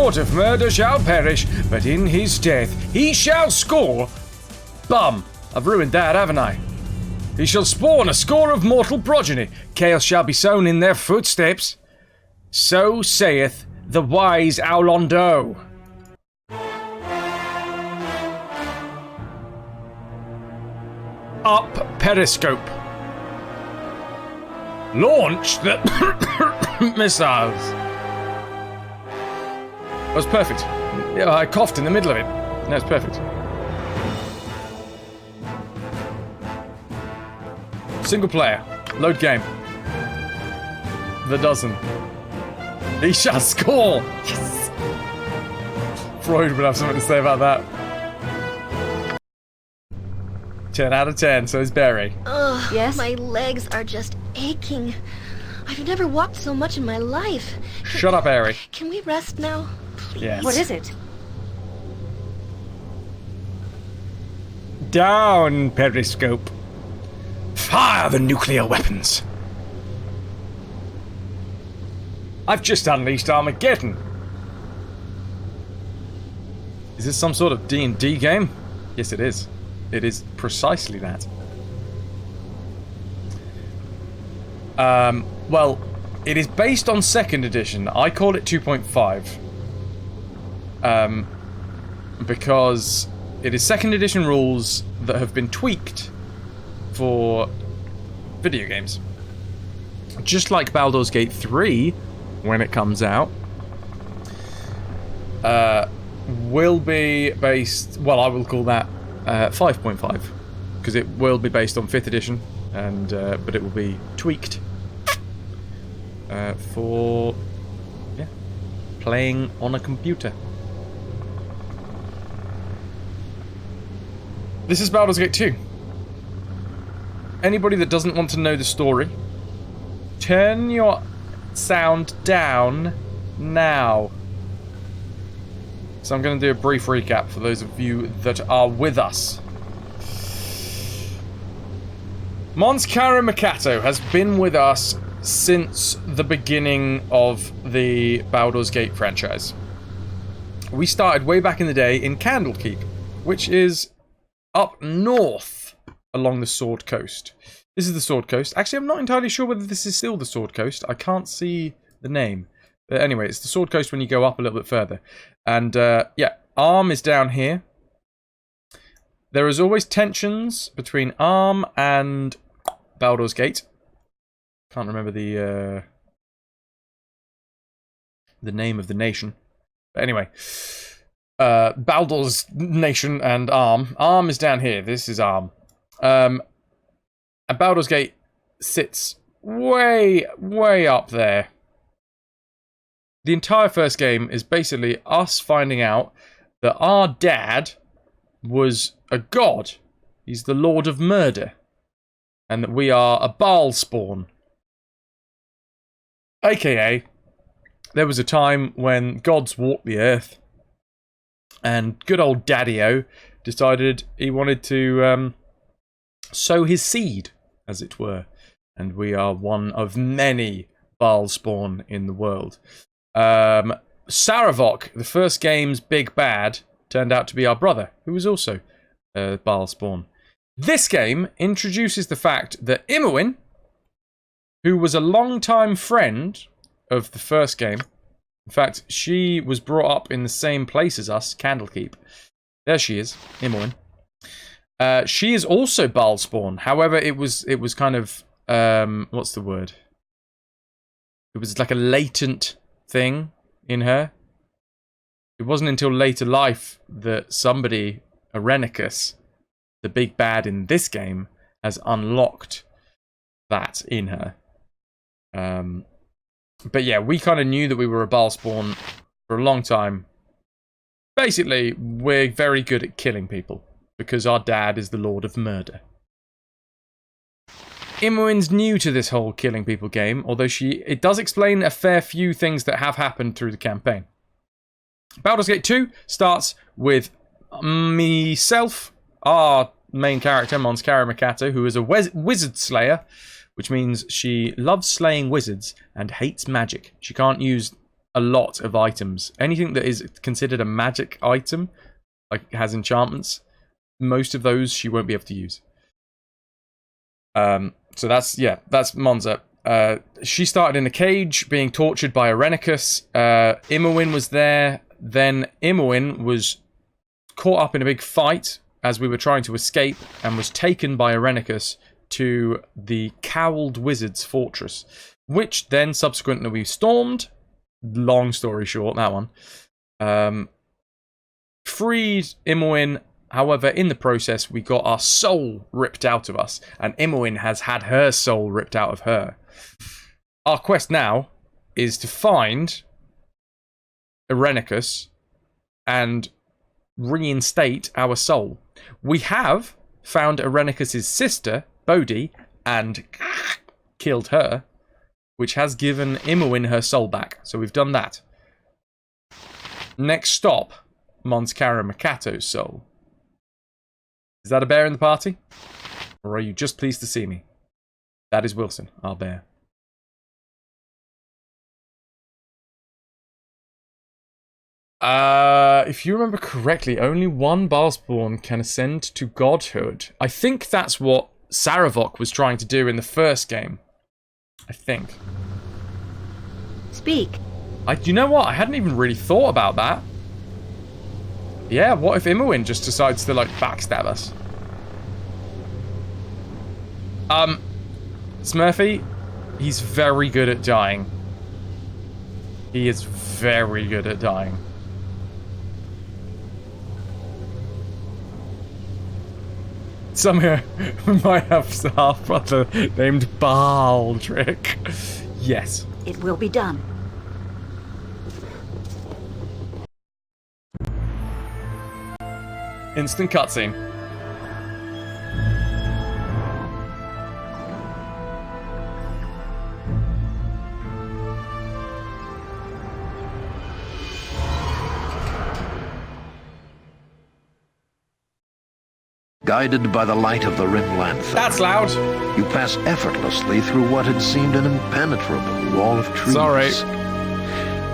Lord of Murder shall perish, but in his death he shall score... Bum! I've ruined that, haven't I? He shall spawn a score of mortal progeny. Chaos shall be sown in their footsteps. So saith the wise Owlondo. Up periscope. Launch the missiles. That was perfect. Yeah, I coughed in the middle of it. That's perfect. Single player. Load game. The dozen. He shall score! Yes! Freud would have something to say about that. 10 out of 10, so is Barry. Ugh, yes? My legs are just aching. I've never walked so much in my life. Shut up, Barry. Can we rest now? Yes. What is it? Down, periscope. Fire the nuclear weapons. I've just unleashed Armageddon. Is this some sort of D&D game? Yes, it is. It is precisely that. Well, it is based on 2nd edition. I call it 2.5. Because it is 2nd edition rules that have been tweaked for video games. Just like Baldur's Gate 3, when it comes out, will be based... Well, I will call that 5.5, because it will be based on 5th edition, and but it will be tweaked for playing on a computer. This is Baldur's Gate 2. Anybody that doesn't want to know the story, turn your sound down now. So I'm going to do a brief recap for those of you that are with us. Mons Cara Makato has been with us since the beginning of the Baldur's Gate franchise. We started way back in the day in Candlekeep, which is up north along the Sword Coast. This is the Sword Coast. Actually, I'm not entirely sure whether this is still the Sword Coast. I can't see the name. But anyway, it's the Sword Coast when you go up a little bit further. And, yeah, Arm is down here. There is always tensions between Arm and Baldur's Gate. Can't remember the name of the nation. But anyway, Baldur's nation and Arm. Arm is down here. This is Arm. And Baldur's Gate sits way, way up there. The entire first game is basically us finding out that our dad was a god. He's the Lord of Murder. And that we are a Baal spawn. AKA, there was a time when gods walked the earth. And good old Daddy-O decided he wanted to sow his seed, as it were. And we are one of many Baal spawn in the world. Saravok, the first game's big bad, turned out to be our brother, who was also Baal spawn. This game introduces the fact that Imoen, who was a long-time friend of the first game, in fact, she was brought up in the same place as us, Candlekeep. There she is, Imoen. She is also Baal spawn. However, it was kind of what's the word? It was like a latent thing in her. It wasn't until later life that somebody, Arenicus, the big bad in this game, has unlocked that in her. But yeah, we kind of knew that we were a Baal spawn for a long time. Basically, we're very good at killing people because our dad is the Lord of Murder. Imoen's new to this whole killing people game, although it does explain a fair few things that have happened through the campaign. Baldur's Gate 2 starts with myself, our main character, Mons Cara Makato, who is a wizard slayer, which means she loves slaying wizards and hates magic. She can't use a lot of items. Anything that is considered a magic item, like has enchantments, most of those she won't be able to use. So that's Monza. She started in a cage, being tortured by Irenicus. Imoen was there. Then Imoen was caught up in a big fight as we were trying to escape, and was taken by Irenicus to the Cowled Wizard's fortress, which then subsequently we stormed. Long story short, that one. Freed Imoen. However, in the process, we got our soul ripped out of us, and Imoen has had her soul ripped out of her. Our quest now is to find Irenicus and reinstate our soul. We have found Irenicus' sister, Bodhi, and killed her, which has given Imoen her soul back. So we've done that. Next stop, Mons Cara Mikato's soul. Is that a bear in the party? Or are you just pleased to see me? That is Wilson, our bear. If you remember correctly, only one Balspawn can ascend to godhood. I think that's what Saravok was trying to do in the first game. I think. Speak. You know what? I hadn't even really thought about that. Yeah, what if Imoen just decides to, like, backstab us? Smurfy, he's very good at dying. He is very good at dying. Somehow, we might have a half-brother named Baldric. Yes. It will be done. Instant cutscene. Guided by the light of the rim lanthorn, That's loud. you pass effortlessly through what had seemed an impenetrable wall of trees. Sorry.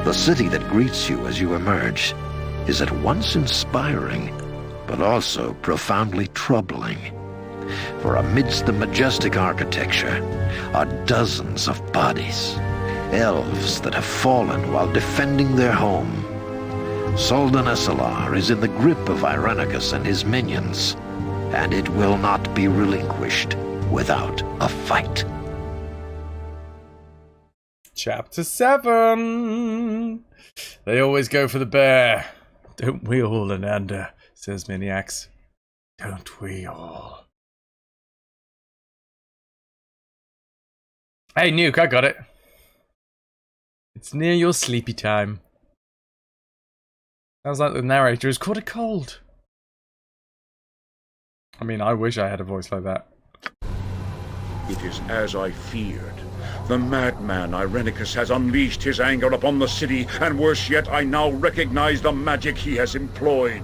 The city that greets you as you emerge is at once inspiring, but also profoundly troubling. For amidst the majestic architecture are dozens of bodies, elves that have fallen while defending their home. Soldan Esselar is in the grip of Irenicus and his minions, and it will not be relinquished without a fight. Chapter 7. They always go for the bear. Don't we all, Ananda? Says Miniax. Don't we all? Hey, Nuke, I got it. It's near your sleepy time. Sounds like the narrator has caught a cold. I mean, I wish I had a voice like that. It is as I feared. The madman Irenicus has unleashed his anger upon the city, and worse yet, I now recognize the magic he has employed.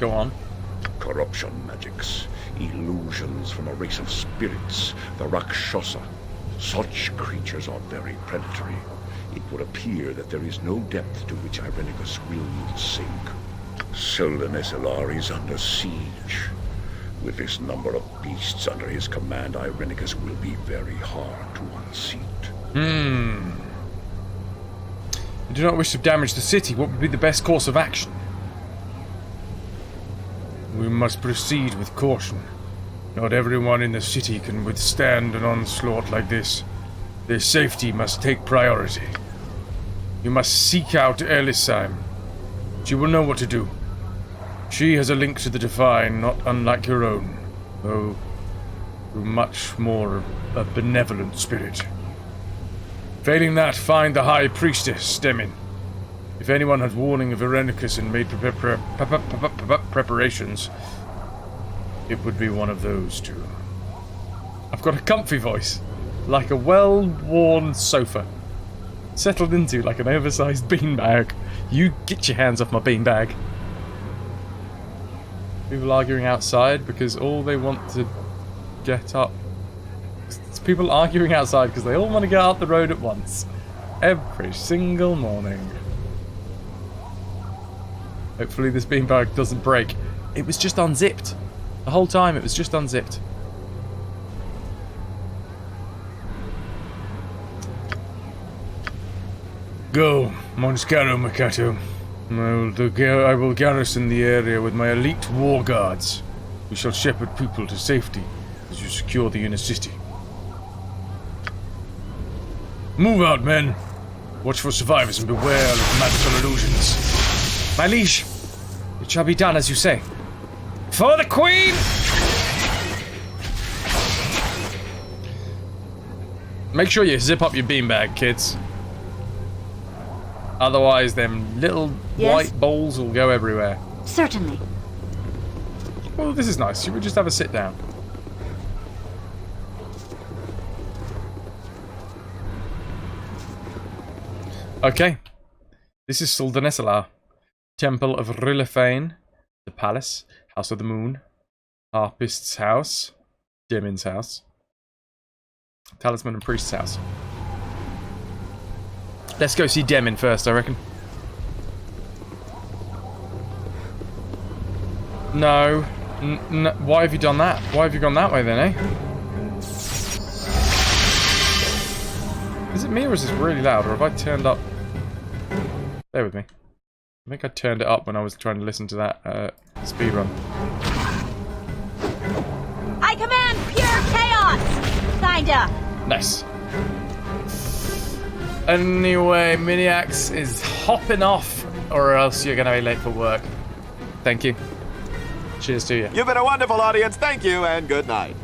Go on. Corruption magics. Illusions from a race of spirits, the Rakshasa. Such creatures are very predatory. It would appear that there is no depth to which Irenicus will sink. Soldan Esselar is under siege. With this number of beasts under his command, Irenicus will be very hard to unseat. I do not wish to damage the city. What would be the best course of action? We must proceed with caution. Not everyone in the city can withstand an onslaught like this. Their safety must take priority. You must seek out Elisheim. She will know what to do. She has a link to the Divine, not unlike your own, though much more a benevolent spirit. Failing that, find the High Priestess, Demin. If anyone had warning of Irenicus and made preparations, it would be one of those two. I've got a comfy voice, like a well-worn sofa, settled into like an oversized beanbag. You get your hands off my beanbag. People arguing outside because all they want to get up. It's people arguing outside because they all want to get up the road at once. every single morning. Hopefully this beanbag doesn't break. It was just unzipped. The whole time it was just unzipped. Go, Monscaro Mercato. I will garrison the area with my elite war guards. We shall shepherd people to safety as you secure the inner city. Move out, men. Watch for survivors and beware of magical illusions. My liege, it shall be done as you say. For the Queen! Make sure you zip up your beanbag, kids. Otherwise, them little white balls will go everywhere. Certainly. Well, this is nice. Should we just have a sit down? Okay. This is Suldanesala, Temple of Rilefane, the Palace, House of the Moon, Harpist's House, Demon's House, Talisman and Priest's House. Let's go see Demon first, I reckon. No. Why have you done that? Why have you gone that way then, eh? Is it me or is this really loud? Or have I turned up... Bear with me. I think I turned it up when I was trying to listen to that speedrun. I command pure chaos! Kinda. Nice. Anyway, Miniax is hopping off, or else you're gonna be late for work. Thank you. Cheers to you. You've been a wonderful audience. Thank you, and good night.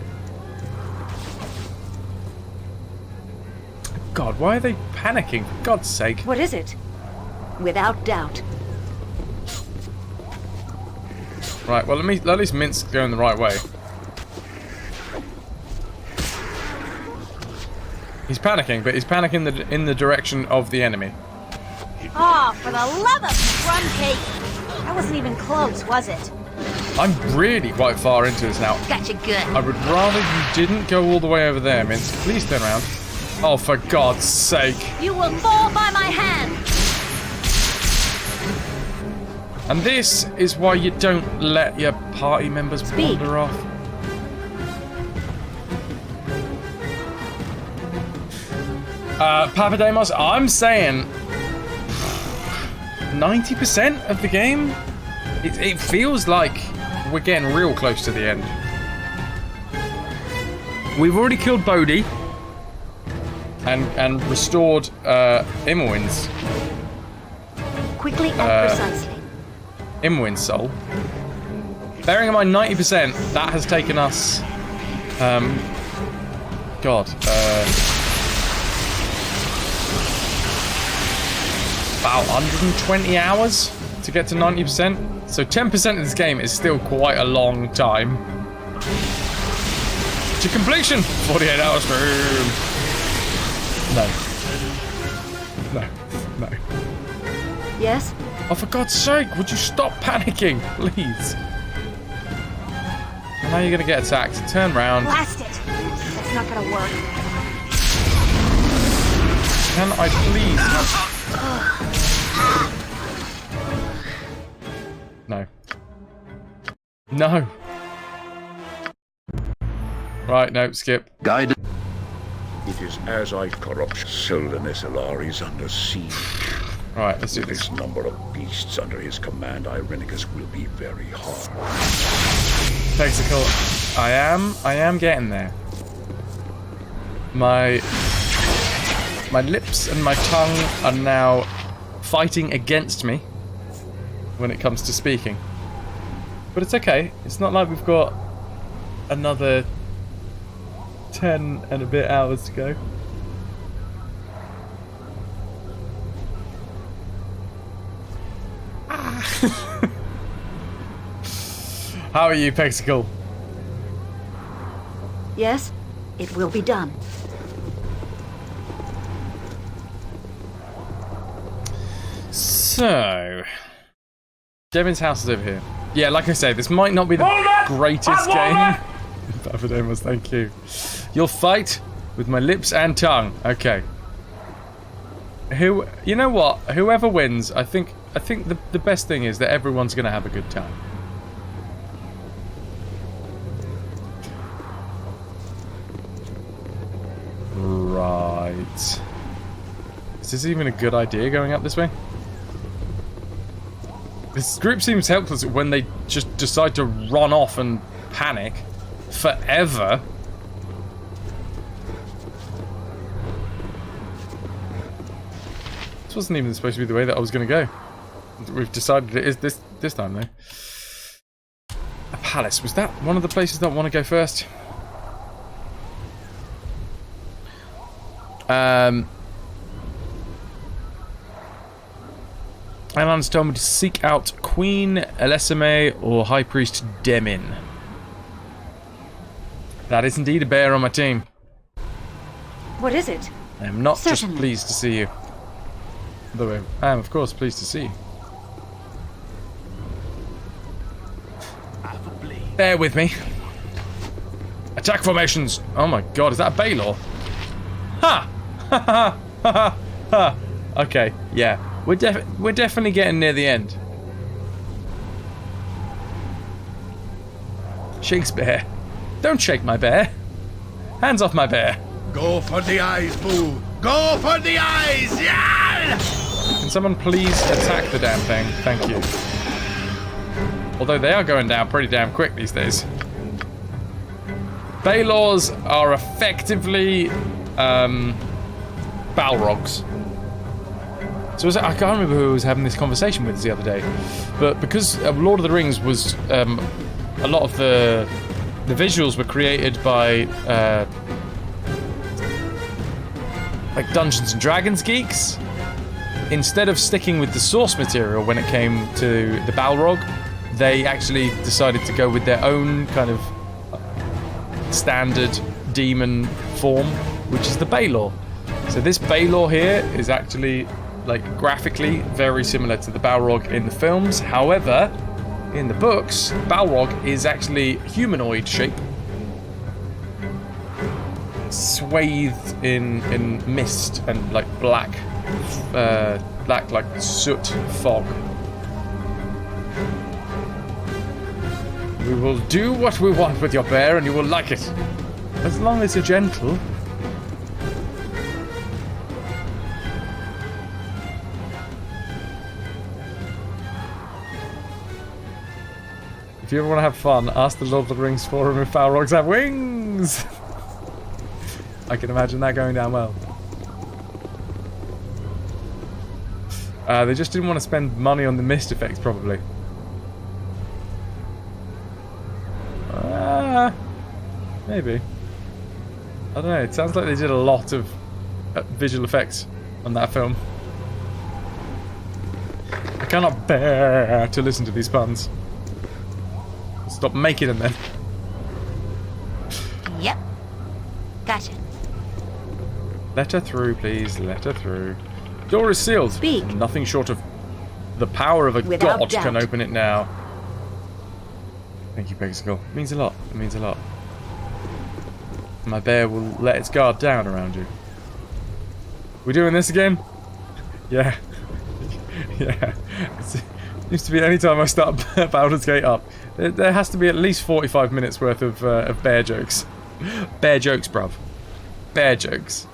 God, why are they panicking? For God's sake. What is it? Without doubt. Right, well, at least Mint's going the right way. He's panicking, but he's panicking in the direction of the enemy. Oh, for the love of drum cake! That wasn't even close, was it? I'm really quite far into this now. Gotcha good. I would rather you didn't go all the way over there, Mint. Please turn around. Oh, for God's sake. You will fall by my hand! And this is why you don't let your party members wander off. Papademos, I'm saying 90% of the game. It feels like we're getting real close to the end. We've already killed Bodhi and restored Imoen's. Quickly and precisely. Imoen's soul. Bearing in mind 90%, that has taken us about 120 hours to get to 90%. So 10% of this game is still quite a long time. To completion! 48 hours. No. Yes? Oh, for God's sake, would you stop panicking, please? And now you're going to get attacked. Turn round. Blast it! That's not gonna work. Can I please have... No. Right, no, skip. Guided. It is as I corrupt Suldanesala is under siege. Right, let's do With this. this number of beasts under his command, Irenicus will be very hard. Takes a call. I am getting there. My lips and my tongue are now fighting against me when it comes to speaking. But it's okay. It's not like we've got another 10 and a bit hours to go. How are you, Pexicle? Yes? It will be done. So, Devin's house is over here. Yeah, like I say, this might not be the greatest game. Papademos, thank you. You'll fight with my lips and tongue. Okay. You know what? Whoever wins, I think the best thing is that everyone's going to have a good time. Right. Is this even a good idea going up this way? This group seems helpless when they just decide to run off and panic forever. This wasn't even supposed to be the way that I was going to go. We've decided it is this time though. A palace. Was that one of the places that I want to go first? Alan's told me to seek out Queen Elisame or High Priest Demin. That is indeed a bear on my team. What is it? I am not Certainly. just pleased to see you. Although I am, of course, pleased to see you. Bear with me. Attack formations! Oh my god, is that Baldur? Ha! Ha ha ha ha! Okay, yeah. We're definitely getting near the end. Shakespeare. Don't shake my bear. Hands off my bear. Go for the eyes, Boo! Go for the eyes! Yeah! Can someone please attack the damn thing? Thank you. Although they are going down pretty damn quick these days. Balors are effectively Balrogs. So I can't remember who I was having this conversation with the other day, but because Lord of the Rings was a lot of the visuals were created by like Dungeons and Dragons geeks, instead of sticking with the source material when it came to the Balrog, they actually decided to go with their own kind of standard demon form, which is the Balor. So this Balor here is actually, like, graphically very similar to the Balrog in the films. However, in the books, Balrog is actually humanoid shape, swathed in mist and like black like soot fog. We will do what we want with your bear, and you will like it, as long as you're gentle. If you ever want to have fun, ask the Lord of the Rings forum if Balrogs have wings! I can imagine that going down well. They just didn't want to spend money on the mist effects, probably. Maybe. I don't know, it sounds like they did a lot of visual effects on that film. I cannot bear to listen to these puns. Stop making them then. Yep. Gotcha. Let her through, please. Let her through. Door is sealed. Speak. Nothing short of the power of a Without god doubt. can open it now. Thank you, Pegasus. It means a lot. It means a lot. My bear will let its guard down around you. We doing this again? Yeah. Yeah. It used to be any time I start Baldur's Gate up, there has to be at least 45 minutes worth of bear jokes. Bear jokes, bruv. Bear jokes.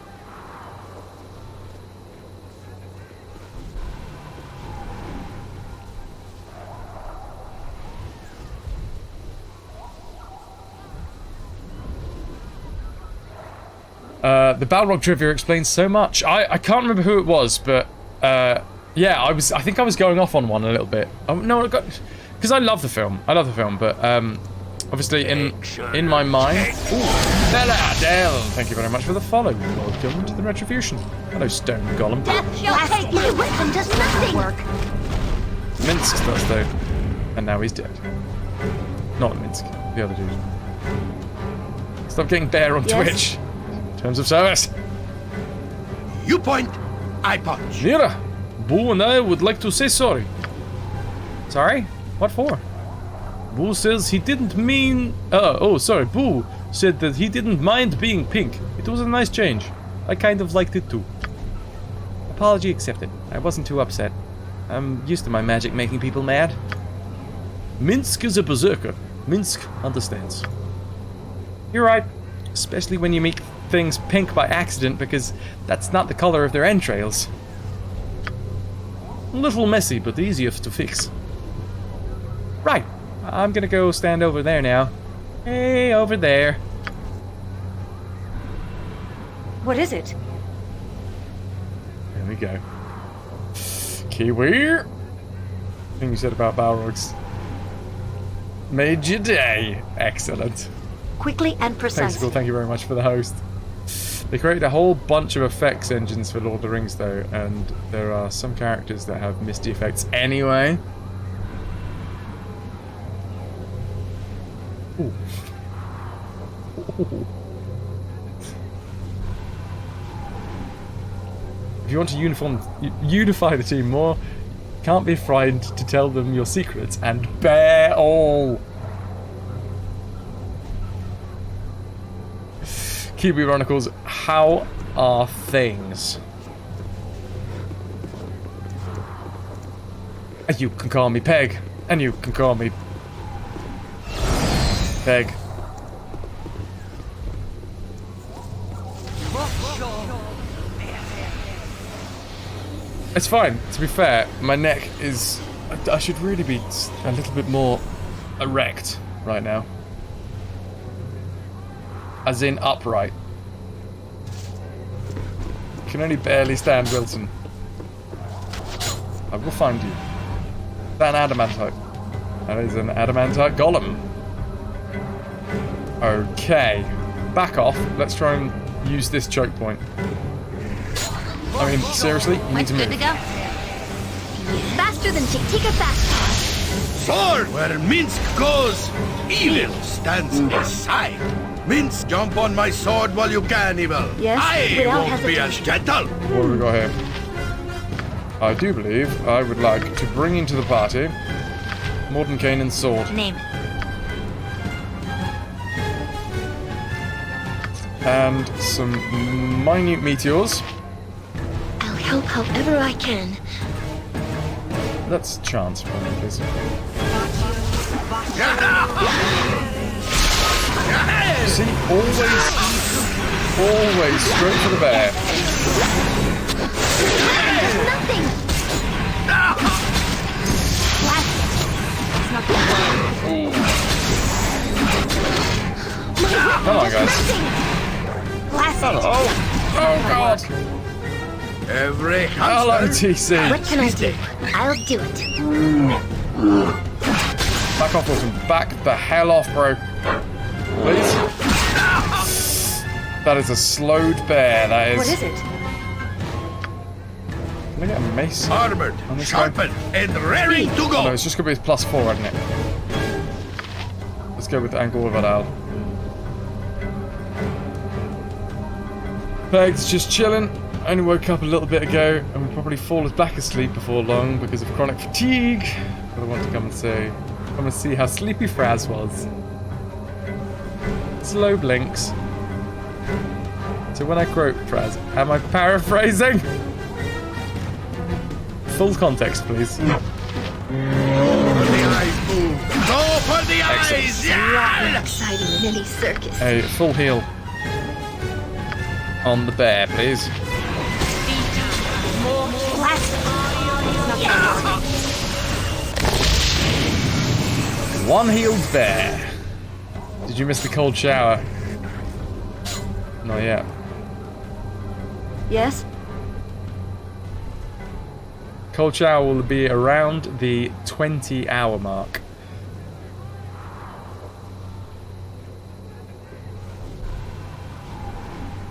The Balrog trivia explains so much. I can't remember who it was, but yeah, I think I was going off on one a little bit. No, because I love the film. I love the film, but obviously in my mind. Ooh, Bella Adele, thank you very much for the follow. Welcome to the RetroVution. Hello, Stone Golem. Death shall take my weapon does nothing. Work. Minsk does though, and now he's dead. Not Minsk, the other dude. Stop getting bear on Yes? Twitch. Terms of service. You point, I punch. Mira, Boo and I would like to say sorry. Sorry? What for? Boo says he didn't mean... oh, sorry. Boo said that he didn't mind being pink. It was a nice change. I kind of liked it too. Apology accepted. I wasn't too upset. I'm used to my magic making people mad. Minsk is a berserker. Minsk understands. You're right. Especially when you make things pink by accident, because that's not the color of their entrails. A little messy, but easier to fix. Right. I'm gonna go stand over there now. Hey, over there. What is it? There we go. Kiwi! Thing you said about Balrogs. Made your day. Excellent. Quickly and precise. Thanks, thank you very much for the host. They created a whole bunch of effects engines for Lord of the Rings, though, and there are some characters that have misty effects anyway. Ooh. Ooh. If you want to unify the team more, can't be afraid to tell them your secrets and bear all. Kiwi Chronicles, how are things? And you can call me Peg, and you can call me Peg. It's fine, to be fair. My neck is... I should really be a little bit more erect right now. As in upright. Can only barely stand Wilson. I will find you. Is that an adamantite? That is an adamantite golem. Okay. Back off. Let's try and use this choke point. I mean, seriously, you need to move. Good to go. Faster than Chick-Tika fast. Sword! Where Minsk goes, evil stands aside. Minsk, jump on my sword while you can, evil. Yes, I without won't be as gentle. What have we got here? I do believe I would like to bring into the party Mordenkainen's sword. Name it. And some minute meteors. I'll help however I can. Let's chance for me, please. See, always straight for the bear. There's nothing. Come on, guys. Oh God. Every Hello, hamster. TC. What can I do? I'll do it. Back off, Wilson. Back the hell off, bro. Please. That is a slowed bear. That is. What is it? Can I get a mace? Armored, On this guy? sharpened, and ready to Oh, no, go. it's just gonna be +4, isn't it? Let's go with Angkor Vadal. Peg's just chilling. I only woke up a little bit ago and will probably fall back asleep before long because of chronic fatigue. But I want to come and see how sleepy Fraz was. Slow blinks. So when I quote Fraz, am I paraphrasing? Full context, please. For the eyes, move. Go for the eyes. Yeah. Exciting in any circus. A full heal on the bear, please. One healed bear. Did you miss the cold shower? Not yet. Yes? Cold shower will be around the 20-hour mark.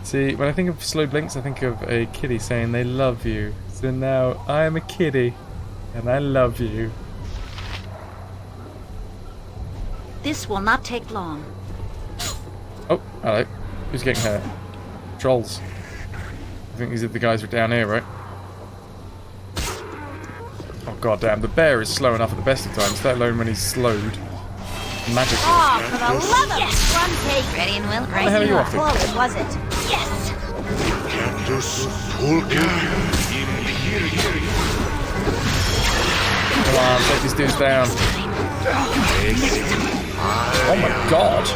See, when I think of slow blinks, I think of a kitty saying they love you. So now I am a kitty, and I love you. This will not take long. Oh, hello. Who's getting hurt? Trolls. I think these are the guys who are down here, right? Oh goddamn, the bear is slow enough at the best of times, let alone when he's slowed. Magically. Oh, for the love of drum cake! Ready and will. Where the hell are you off to? Close, was it? Yes. Cantus Pulca. Come on, take these dudes down. Oh my god.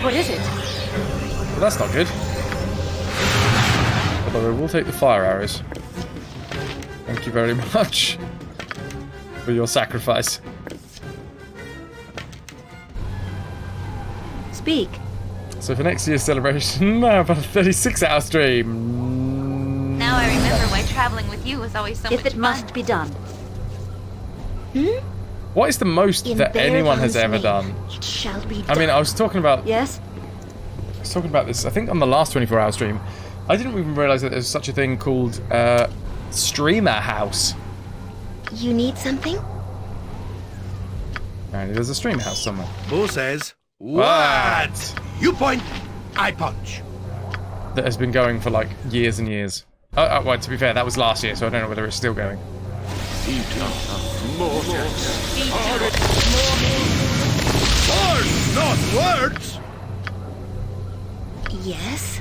What is it? Well, that's not good. Although we will take the fire arrows. Thank you very much for your sacrifice. Speak. So for next year's celebration, I have a 36-hour stream. Now I remember why traveling with you was always so much If it fun. must be done. What is the most In that anyone has Bear's ever name, done? It shall be I mean, I was talking about Yes? this, I think, on the last 24-hour stream. I didn't even realize that there's such a thing called Streamer House. You need something? Apparently there's a Streamer House somewhere. Who says what? What? You point, I punch. That has been going for like years and years. Well, to be fair, that was last year, so I don't know whether it's still going. Words, not words. Yes?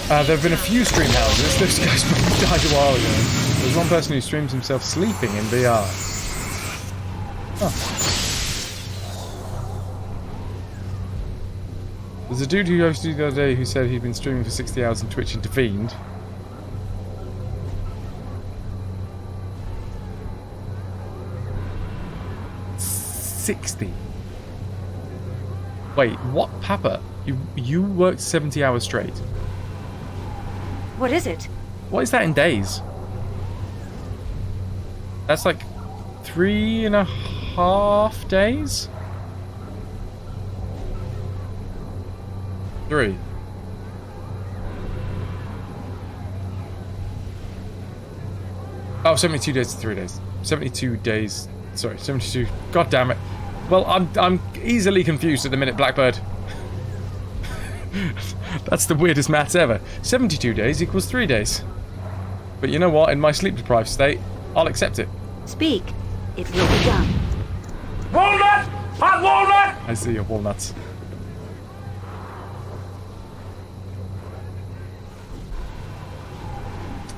There have been a few stream houses. This guy's probably died a while ago. There's one person who streams himself sleeping in VR. Oh. There's a dude who hosted you the other day who said he'd been streaming for 60 hours and Twitch intervened. $60. Wait, what, Papa? You worked 70 hours straight. What is it? What is that in days? That's like 3.5 days? 3. Oh, 72 days to 3 days. 72 days. Sorry, 72. God damn it. Well, I'm easily confused at the minute, Blackbird. That's the weirdest maths ever. 72 days equals 3 days. But you know what? In my sleep-deprived state, I'll accept it. Speak. It will be done. Walnut! Hot walnut! I see your walnuts.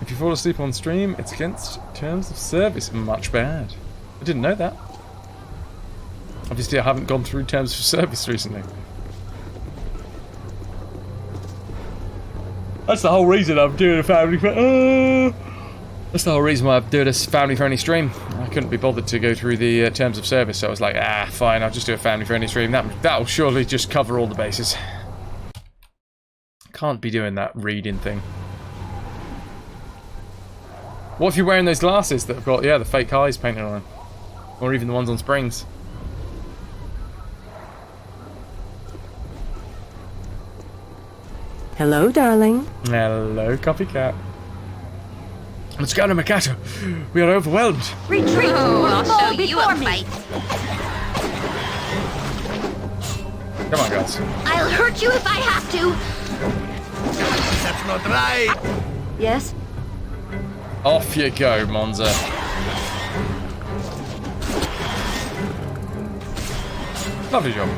If you fall asleep on stream, it's against terms of service. Much bad. I didn't know that. Obviously, I haven't gone through terms of service recently. That's the whole reason I'm doing a family. That's the whole reason why I'm doing a family-friendly stream. I couldn't be bothered to go through the terms of service, so I was like, fine, I'll just do a family-friendly stream. That'll surely just cover all the bases. Can't be doing that reading thing. What if you're wearing those glasses that have got, the fake eyes painted on them? Or even the ones on springs? Hello, darling. Hello, copycat. Let's go to Makato. We are overwhelmed. Retreat! I'll show you before a me. fight. Come on, guys. I'll hurt you if I have to! That's not right. Yes? Off you go, Monza. Lovely job.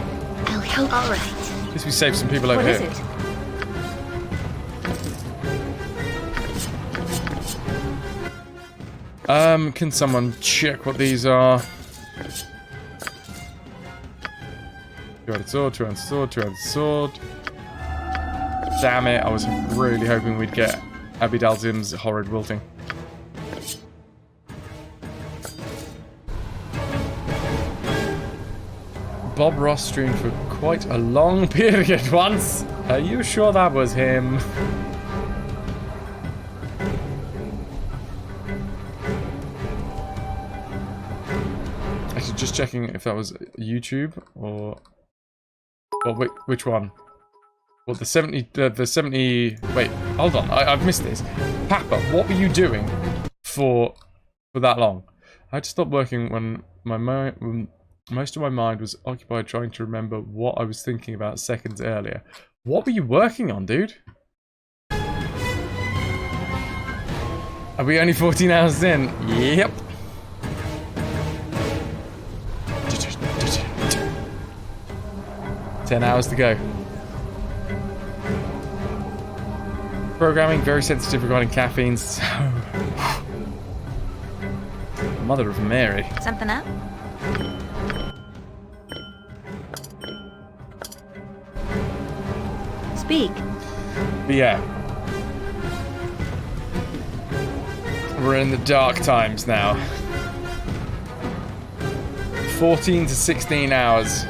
I'll help. All right. At least we saved some people over What is here. it? Can someone check what these are? Two-handed sword, two-handed sword, two-handed sword. Damn it, I was really hoping we'd get Abby Dalzim's horrid wilting. Bob Ross streamed for quite a long period once. Are you sure that was him? Actually, just checking if that was YouTube or... Well, which one? Well, the 70... The 70... Wait, hold on. I've missed this. Papa, what were you doing for that long? I had to stop working when most of my mind was occupied trying to remember what I was thinking about seconds earlier. What were you working on, dude? Are we only 14 hours in? Yep. $10 hours to go. Programming, very sensitive regarding caffeine, so... Mother of Mary. Something up? Speak. But yeah. We're in the dark times now. 14 to 16 hours.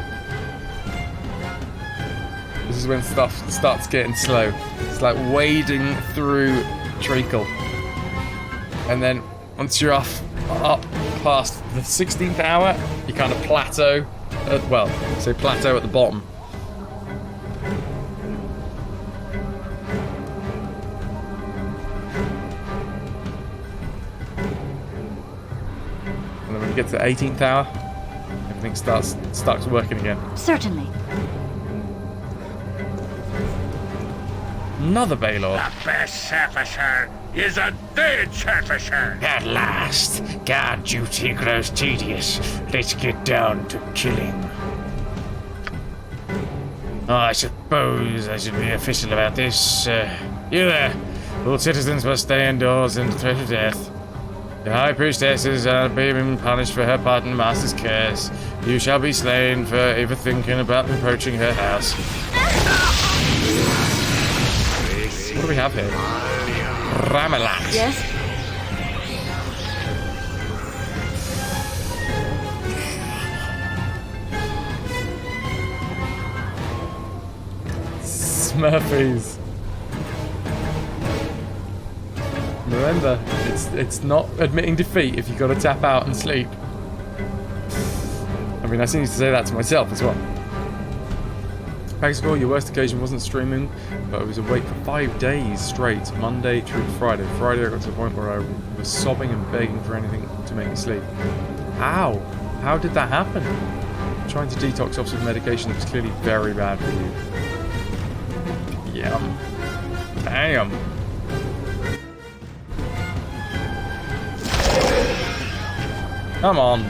This is when stuff starts getting slow. It's like wading through treacle. And then once you're up past the 16th hour, you kind of plateau. Plateau at the bottom. And then when you get to the 18th hour, everything starts working again. Certainly. Another Baldur. The best surfacer is a dead surfacer. At last, guard duty grows tedious. Let's get down to killing. Oh, I suppose I should be official about this. You there. All citizens must stay indoors under threat of death. The High Priestesses are being punished for her part in the Master's curse. You shall be slain for ever thinking about approaching her house. What do we have here? Ramelat. Yes? Smurfies. Remember, it's not admitting defeat if you've got to tap out and sleep. I mean, I seem to say that to myself as well. Thanks for your worst occasion wasn't streaming, but I was awake for 5 days straight, Monday through Friday. Friday I got to the point where I was sobbing and begging for anything to make me sleep. How? How did that happen? Trying to detox off some medication that was clearly very bad for you. Yum. Damn. Come on.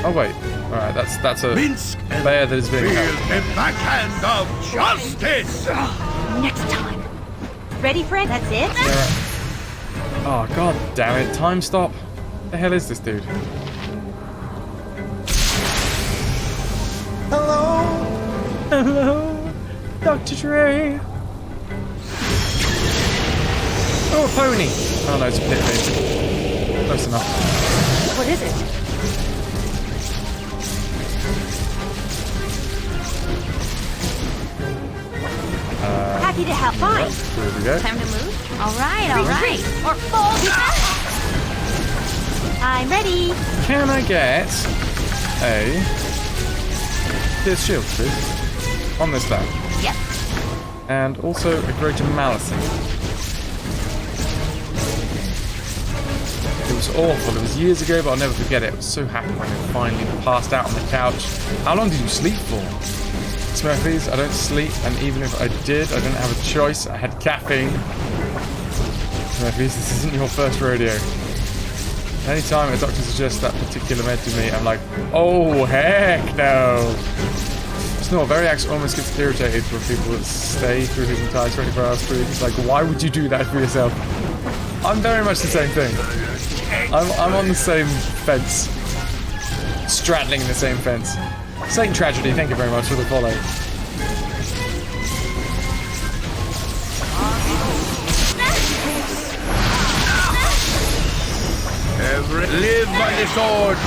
Oh wait. Alright, that's a Minsk and bear that is being feel held. the backhand of justice. Next time. Ready, Fred? That's it? Oh god damn it, time stop. What the hell is this dude? Hello, Dr. Dre. Oh, a pony. Oh no, it's a pit fish. Close enough. What is it? Happy to help. Fine. Here we go. Time to move? Alright. Or fall. I'm ready. Can I get a Pierce Shield, please? On this down. Yes. And also a Greater Malison. It was awful. It was years ago, but I'll never forget it. I was so happy when I finally passed out on the couch. How long did you sleep for? Smurfies, I don't sleep, and even if I did, I didn't have a choice. I had caffeine. Smurfies, this isn't your first rodeo. Anytime a doctor suggests that particular med to me, I'm like, oh, heck no. Snore, Variax almost gets irritated when people stay through his entire 24-hour stream. It's like, why would you do that for yourself? I'm very much the same thing. I'm on the same fence. Straddling the same fence. Saint Tragedy, thank you very much for the follow. Live by the sword.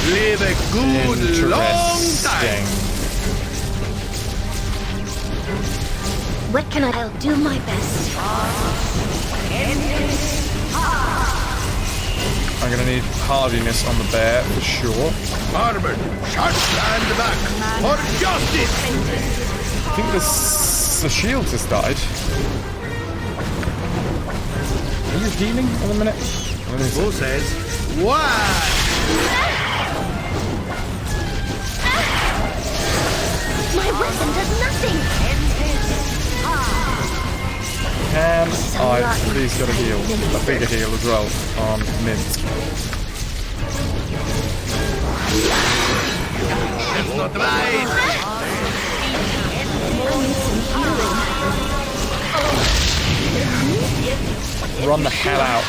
Live a good long time. What can I'll do my best. I'm gonna need hardiness on the bear for sure. Armored, shot and back for justice. I think the shield has died. Are you healing in a minute? Who says why? My weapon does nothing. Can I please get a heal? A bigger heal as well on Minsk. That's not right. Run the hell out.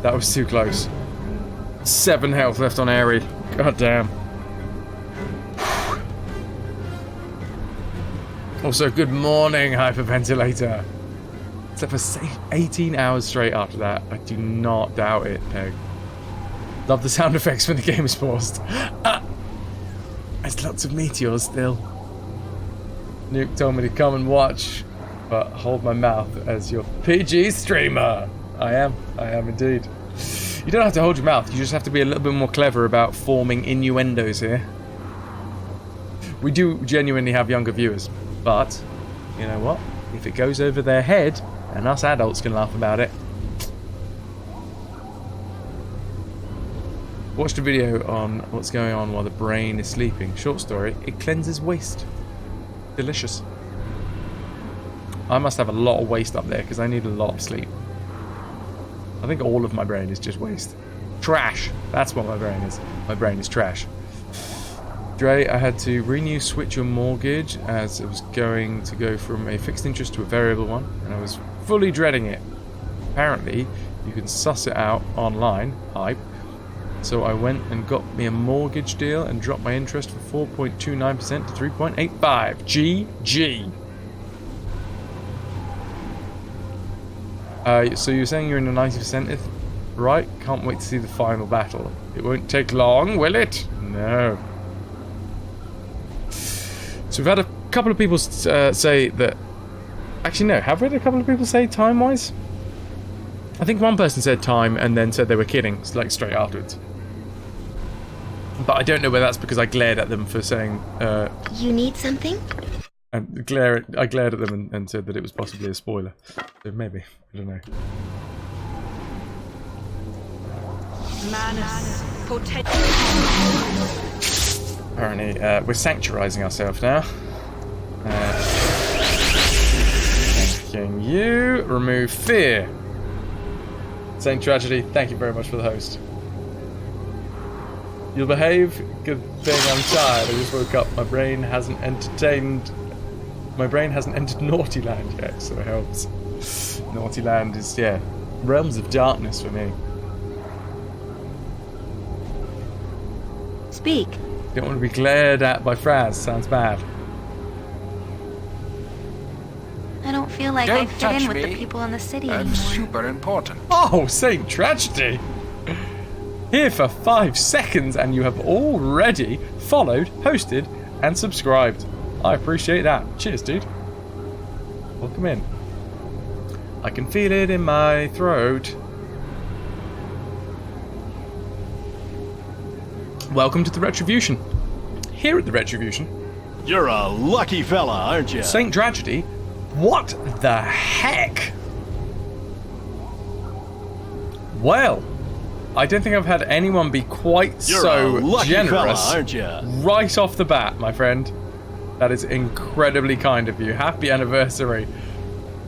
That was too close. 7 health left on Airy. God damn. Also, good morning, Hyperventilator. Except for 18 hours straight after that. I do not doubt it, Peg. Love the sound effects when the game is paused. There's lots of meteors still. Nuke told me to come and watch, but hold my mouth as your PG streamer. I am indeed. You don't have to hold your mouth, you just have to be a little bit more clever about forming innuendos here. We do genuinely have younger viewers, but you know what? If it goes over their head, and us adults can laugh about it. Watched a video on what's going on while the brain is sleeping. Short story, it cleanses waste. Delicious. I must have a lot of waste up there because I need a lot of sleep. I think all of my brain is just waste. Trash. That's what my brain is. My brain is trash. Dre, I had to switch your mortgage as it was going to go from a fixed interest to a variable one, and I was fully dreading it. Apparently, you can suss it out online. Hype. So I went and got me a mortgage deal and dropped my interest from 4.29% to 3.85. GG. So you're saying you're in the 90%th, right? Can't wait to see the final battle. It won't take long, will it? No. So we've had a couple of people say that... Actually, no. Have we had a couple of people say time-wise? I think one person said time and then said they were kidding, like straight afterwards. But I don't know whether that's because I glared at them for saying... You need something? I glared at them and said that it was possibly a spoiler. So maybe. I don't know. Apparently, we're sanctuarizing ourselves now. Thanking you. Remove fear. Saint Tragedy, thank you very much for the host. You'll behave? Good thing I'm tired. I just woke up. My brain hasn't entered Naughty Land yet, so it helps. Naughty Land is, yeah, realms of darkness for me. Speak. Don't want to be glared at by Fraz. Sounds bad. I don't feel like I fit in with the people in the city anymore. I'm super important. Oh, Saint Tragedy! Here for 5 seconds and you have already followed, hosted, and subscribed. I appreciate that. Cheers, dude. Welcome in. I can feel it in my throat. Welcome to the RetroVution. Here at the RetroVution. You're a lucky fella, aren't you? Saint Tragedy? What the heck? Well, I don't think I've had anyone be quite so generous fella, aren't you? right off the bat, my friend. That is incredibly kind of you. Happy anniversary.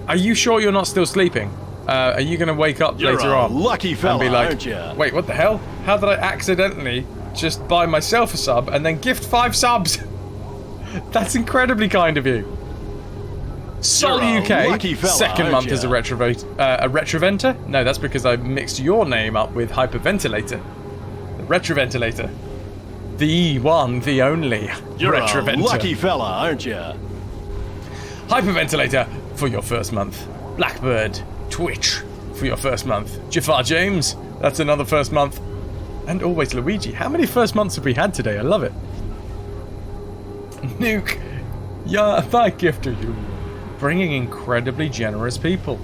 Are you sure you're not still sleeping? Are you going to wake up later on lucky fella, and be like, aren't you? wait, what the hell? How did I accidentally just buy myself a sub and then gift 5 subs? That's incredibly kind of you. Sol UK, fella, second month as a retroventer? No, that's because I mixed your name up with Hyperventilator. The Retroventilator. The one, the only You're Retroventer. a lucky fella, aren't you? Hyperventilator for your first month. Blackbird, Twitch for your first month. Jafar James, that's another first month. And always Luigi. How many first months have we had today? I love it. Nuke, yeah, my gift to you. Bringing incredibly generous people.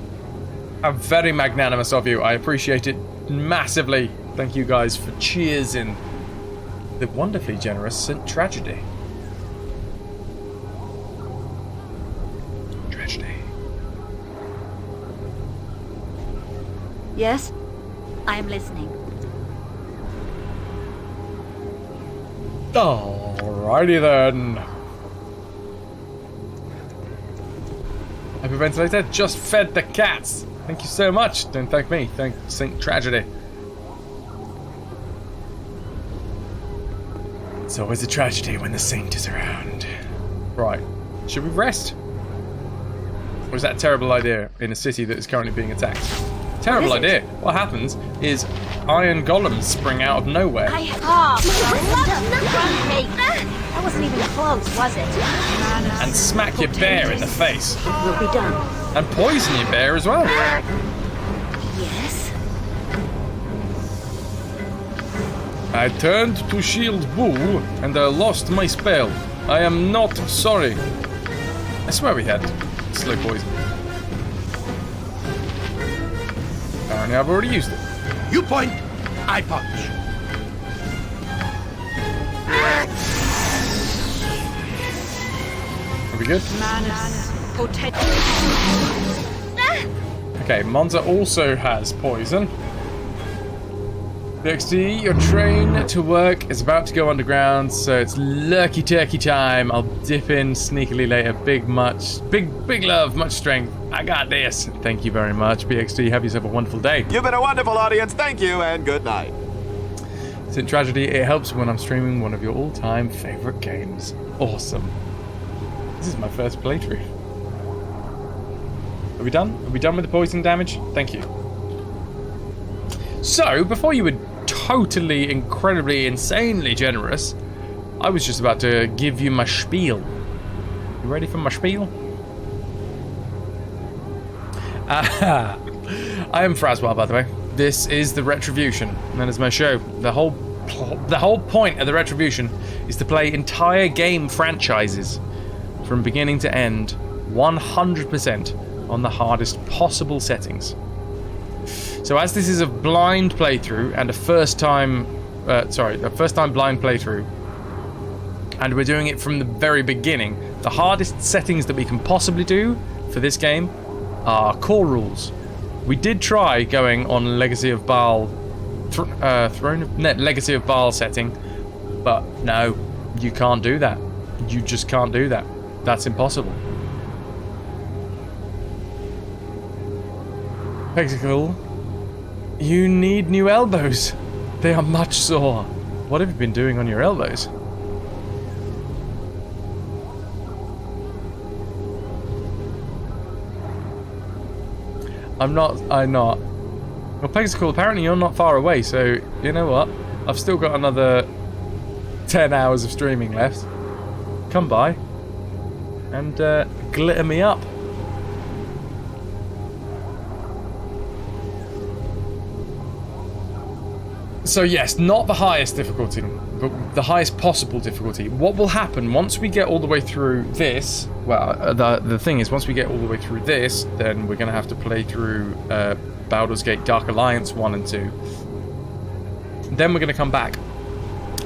How very magnanimous of you. I appreciate it massively. Thank you guys for cheersing the wonderfully generous Saint Tragedy. Tragedy. Yes? I'm listening. Alrighty then. Hyperventilator just fed the cats. Thank you so much. Don't thank me. Thank Saint Tragedy. It's always a tragedy when the saint is around. Right. Should we rest? Or is that a terrible idea in a city that is currently being attacked? Terrible idea. What happens is iron golems spring out of nowhere. Oh, run cake. That wasn't even close, was it? And smack your bear in the face. It will be done. And poison your bear as well. Yes? I turned to shield Boo and I lost my spell. I am not sorry. I swear we had slow poison. Apparently I've already used it. You point, I punch. Are we good? Okay, Monza also has poison. BXD, your train to work is about to go underground, so it's lurky turkey time. I'll dip in sneakily later. Big love, much strength. I got this. Thank you very much, BXD. Have yourself a wonderful day. You've been a wonderful audience. Thank you and good night. Since tragedy, it helps when I'm streaming one of your all-time favorite games. Awesome. This is my first playthrough. Are we done? Are we done with the poison damage? Thank you. So, before you were totally, incredibly, insanely generous, I was just about to give you my spiel. You ready for my spiel? I am FrasWhar's, by the way. This is the RetroVution, and that is my show. The whole point of the RetroVution is to play entire game franchises from beginning to end, 100% on the hardest possible settings. So as this is a blind playthrough and a first time blind playthrough, and we're doing it from the very beginning, the hardest settings that we can possibly do for this game are core rules. We did try going on Legacy of Baal, Legacy of Baal setting, but no, you can't do that. You just can't do that. That's impossible. Pexicule, you need new elbows. They are much sore. What have you been doing on your elbows? I'm not. Well, Pexicule, apparently you're not far away, so you know what? I've still got another 10 hours of streaming left. Come by and glitter me up. So yes, not the highest difficulty, but the highest possible difficulty. What will happen once we get all the way through this? Well, the thing is, once we get all the way through this, then we're going to have to play through Baldur's Gate Dark Alliance 1 and 2. Then we're going to come back.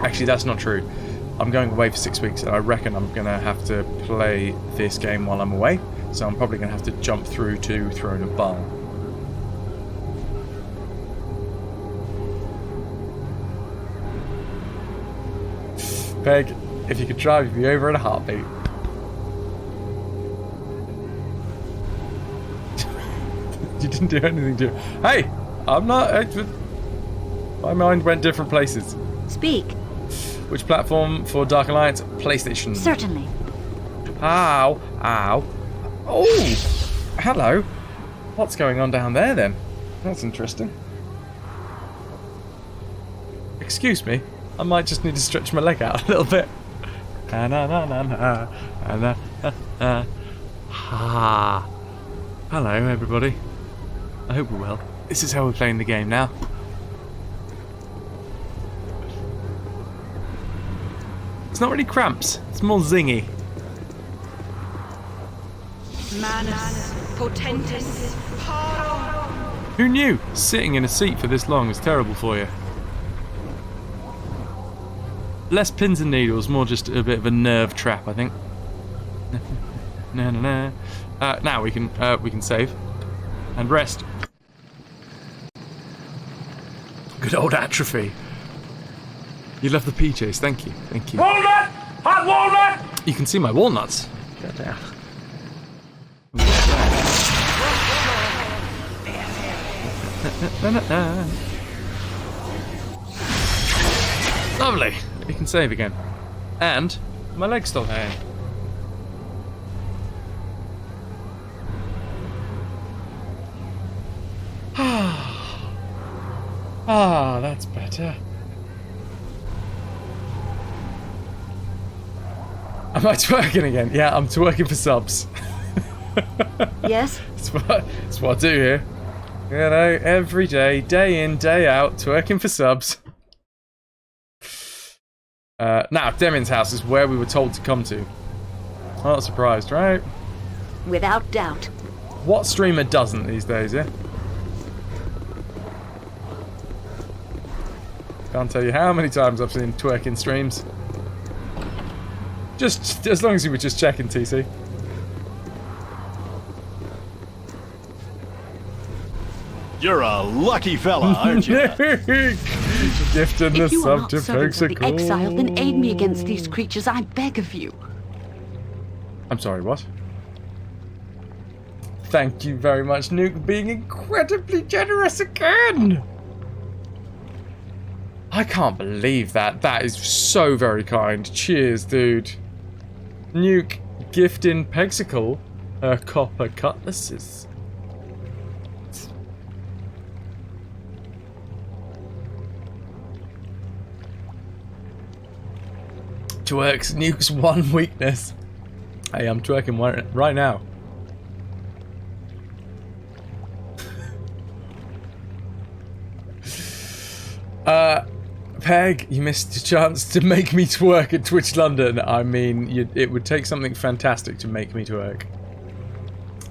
Actually, that's not true. I'm going away for 6 weeks, and I reckon I'm going to have to play this game while I'm away. So I'm probably going to have to jump through to Throne of Baal. Peg, if you could drive me over in a heartbeat. You didn't do anything to... Hey! I'm not... My mind went different places. Speak. Which platform for Dark Alliance? PlayStation. Certainly. Ow. Ow. Oh! Hello. What's going on down there, then? That's interesting. Excuse me. I might just need to stretch my leg out a little bit. Hello, everybody. I hope we're well. This is how we're playing the game now. It's not really cramps. It's more zingy. Manus potentis paro. Who knew? Sitting in a seat for this long is terrible for you. Less pins and needles, more just a bit of a nerve trap, I think. Now we can save and rest. Good old atrophy. You love the PJs, thank you, thank you. Walnut! Hot walnut! You can see my walnuts. Goddamn. Lovely. We can save again. And my leg's still hanging. Ah, that's better. Am I twerking again? Yeah, I'm twerking for subs. Yes? That's what I do here. You know, every day, day in, day out, twerking for subs. Now, Demin's house is where we were told to come to. I'm not surprised, right? Without doubt. What streamer doesn't these days, yeah? Can't tell you how many times I've seen twerking streams. Just as long as you were just checking, TC. You're a lucky fella, aren't you? Gifting the If you are sub not to servants of the Pexicle. exile, then aid me against these creatures, I beg of you. I'm sorry, what? Thank you very much, Nuke, being incredibly generous again! I can't believe that. That is so very kind. Cheers, dude. Nuke gifting Pexicle her copper cutlasses. Twerks Nuke's one weakness. Hey, I'm twerking right now. Peg, you missed a chance to make me twerk at Twitch London. I mean, it would take something fantastic to make me twerk.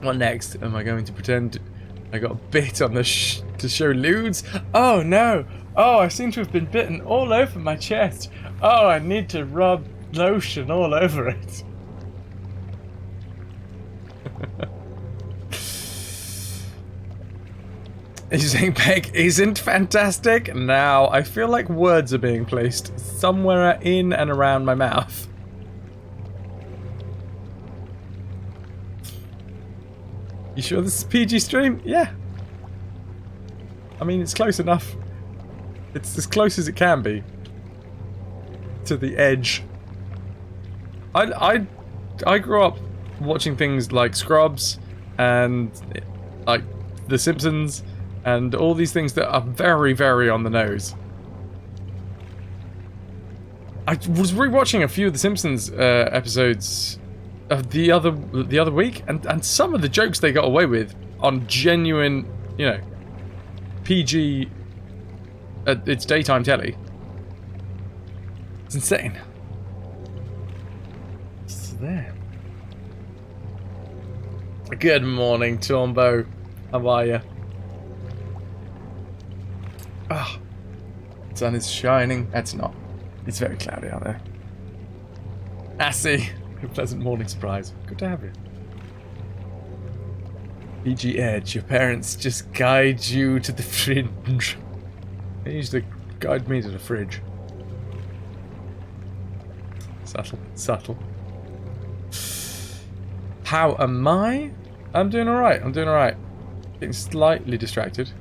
What next? Am I going to pretend I got bit on the to show lewds? Oh no! Oh, I seem to have been bitten all over my chest. Oh, I need to rub lotion all over it. He's saying Peg isn't fantastic? Now, I feel like words are being placed somewhere in and around my mouth. You sure this is PG stream? Yeah. I mean, it's close enough. It's as close as it can be to the edge. I grew up watching things like Scrubs and like The Simpsons and all these things that are very, very on the nose. I was rewatching a few of The Simpsons episodes of the other week, and some of the jokes they got away with on genuine, you know, PG. It's daytime telly. It's insane. It's there. Good morning, Tombo. How are you? Ah, oh, sun is shining. It's not. It's very cloudy out there. Assy, a pleasant morning surprise. Good to have you. PG Edge, your parents just guide you to the fringe. They used to guide me to the fridge. Subtle, subtle. How am I? I'm doing alright, I'm doing alright. Getting slightly distracted.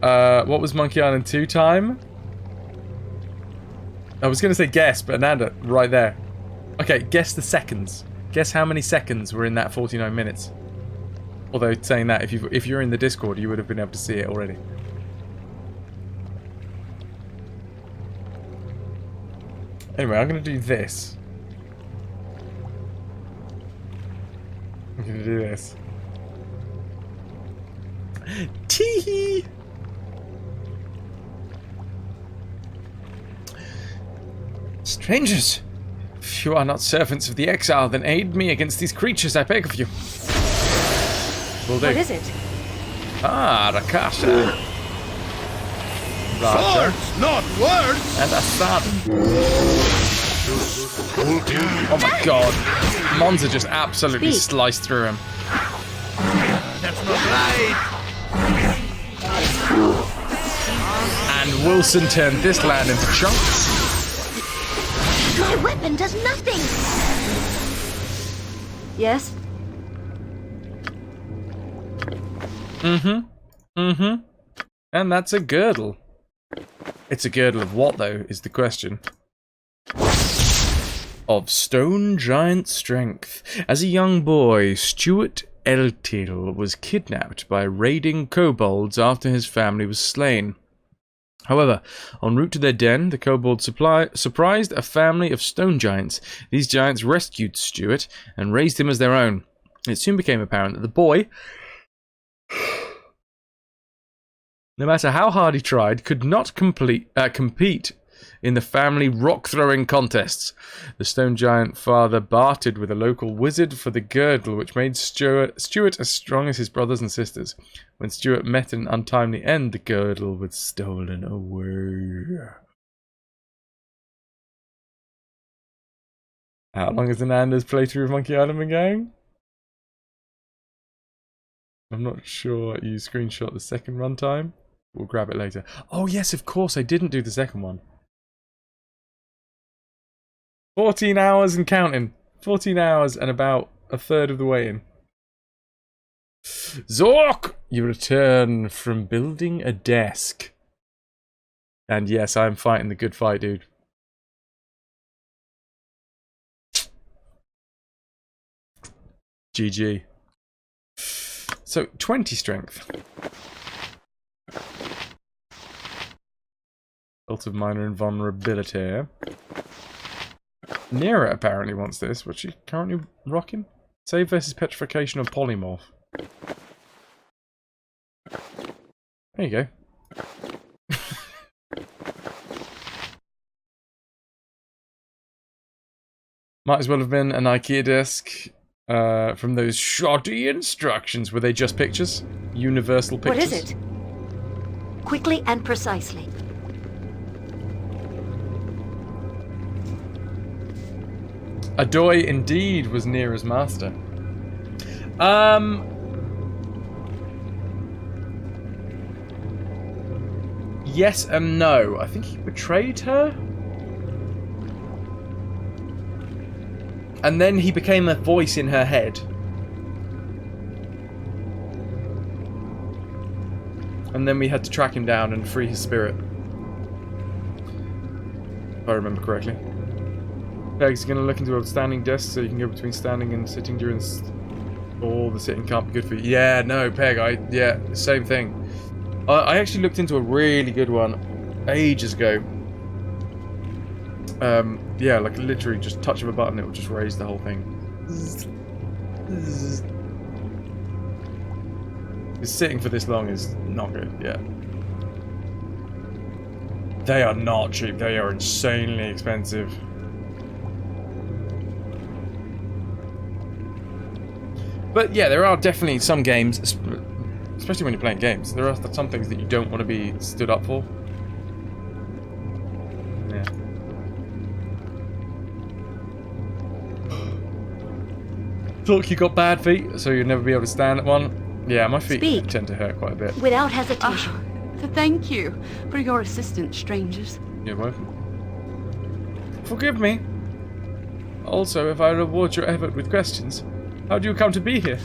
What was Monkey Island 2 time? I was going to say guess, but Ananda, right there. Okay, guess the seconds. Guess how many seconds were in that 49 minutes. Although, saying that, if you're in the Discord, you would have been able to see it already. Anyway, I'm going to do this. I'm going to do this. Tee-hee! Strangers, if you are not servants of the exile, then aid me against these creatures, I beg of you. Will do. What is it? Ah, Rakasha. Swords, not words! And a son. Oh my god. Monza just absolutely sliced through him. That's not right! And Wilson turned this land into chunks. My weapon does nothing! Yes? And that's a girdle. It's a girdle of what, though, is the question. Of stone giant strength. As a young boy, Stuart Eltil was kidnapped by raiding kobolds after his family was slain. However, en route to their den, the kobolds surprised a family of stone giants. These giants rescued Stuart and raised him as their own. It soon became apparent that the boy, no matter how hard he tried, could not compete in the family rock-throwing contests. The stone giant father bartered with a local wizard for the girdle, which made Stuart as strong as his brothers and sisters. When Stuart met an untimely end, the girdle was stolen away. How long has the Nando's playthrough of Monkey Island been going? I'm not sure you screenshot the second runtime. We'll grab it later. Oh yes, of course, I didn't do the second one. 14 hours and counting. 14 hours and about a third of the way in. Zork! You return from building a desk. And yes, I'm fighting the good fight, dude. GG. So, 20 strength. Cult of minor invulnerability. Nera apparently wants this. What's she currently rocking? Save versus petrification of polymorph. There you go. Might as well have been an IKEA desk from those shoddy instructions. Were they just pictures? Universal pictures? What is it? Quickly and precisely. Adoy indeed was Nera's master. Yes and no. I think he betrayed her. And then he became a voice in her head. And then we had to track him down and free his spirit. If I remember correctly. Peg's going to look into a standing desk so you can go between standing and sitting during all the sitting can't be good for you. Yeah, no, Peg, yeah, same thing. I actually looked into a really good one ages ago. Yeah, like literally just touch of a button, it will just raise the whole thing. Sitting for this long is not good, yeah. They are not cheap, they are insanely expensive. But yeah, there are definitely some games, especially when you're playing games, there are some things that you don't want to be stood up for. Yeah. Thought you got bad feet, so you'd never be able to stand at one. Yeah, my feet tend to hurt quite a bit. Without hesitation. Thank you for your assistance, strangers. You're welcome. Forgive me. Also, if I reward your effort with questions, how do you come to be here?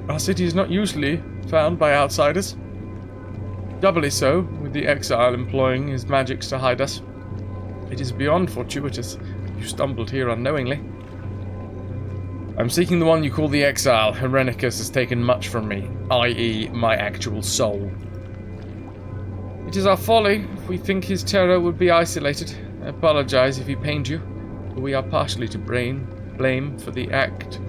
Our city is not usually found by outsiders. Doubly so, with the exile employing his magics to hide us. It is beyond fortuitous you stumbled here unknowingly. I'm seeking the one you call the exile. Herenicus has taken much from me, i.e. my actual soul. It is our folly if we think his terror would be isolated. I apologize if he pained you, but we are partially to blame for the act.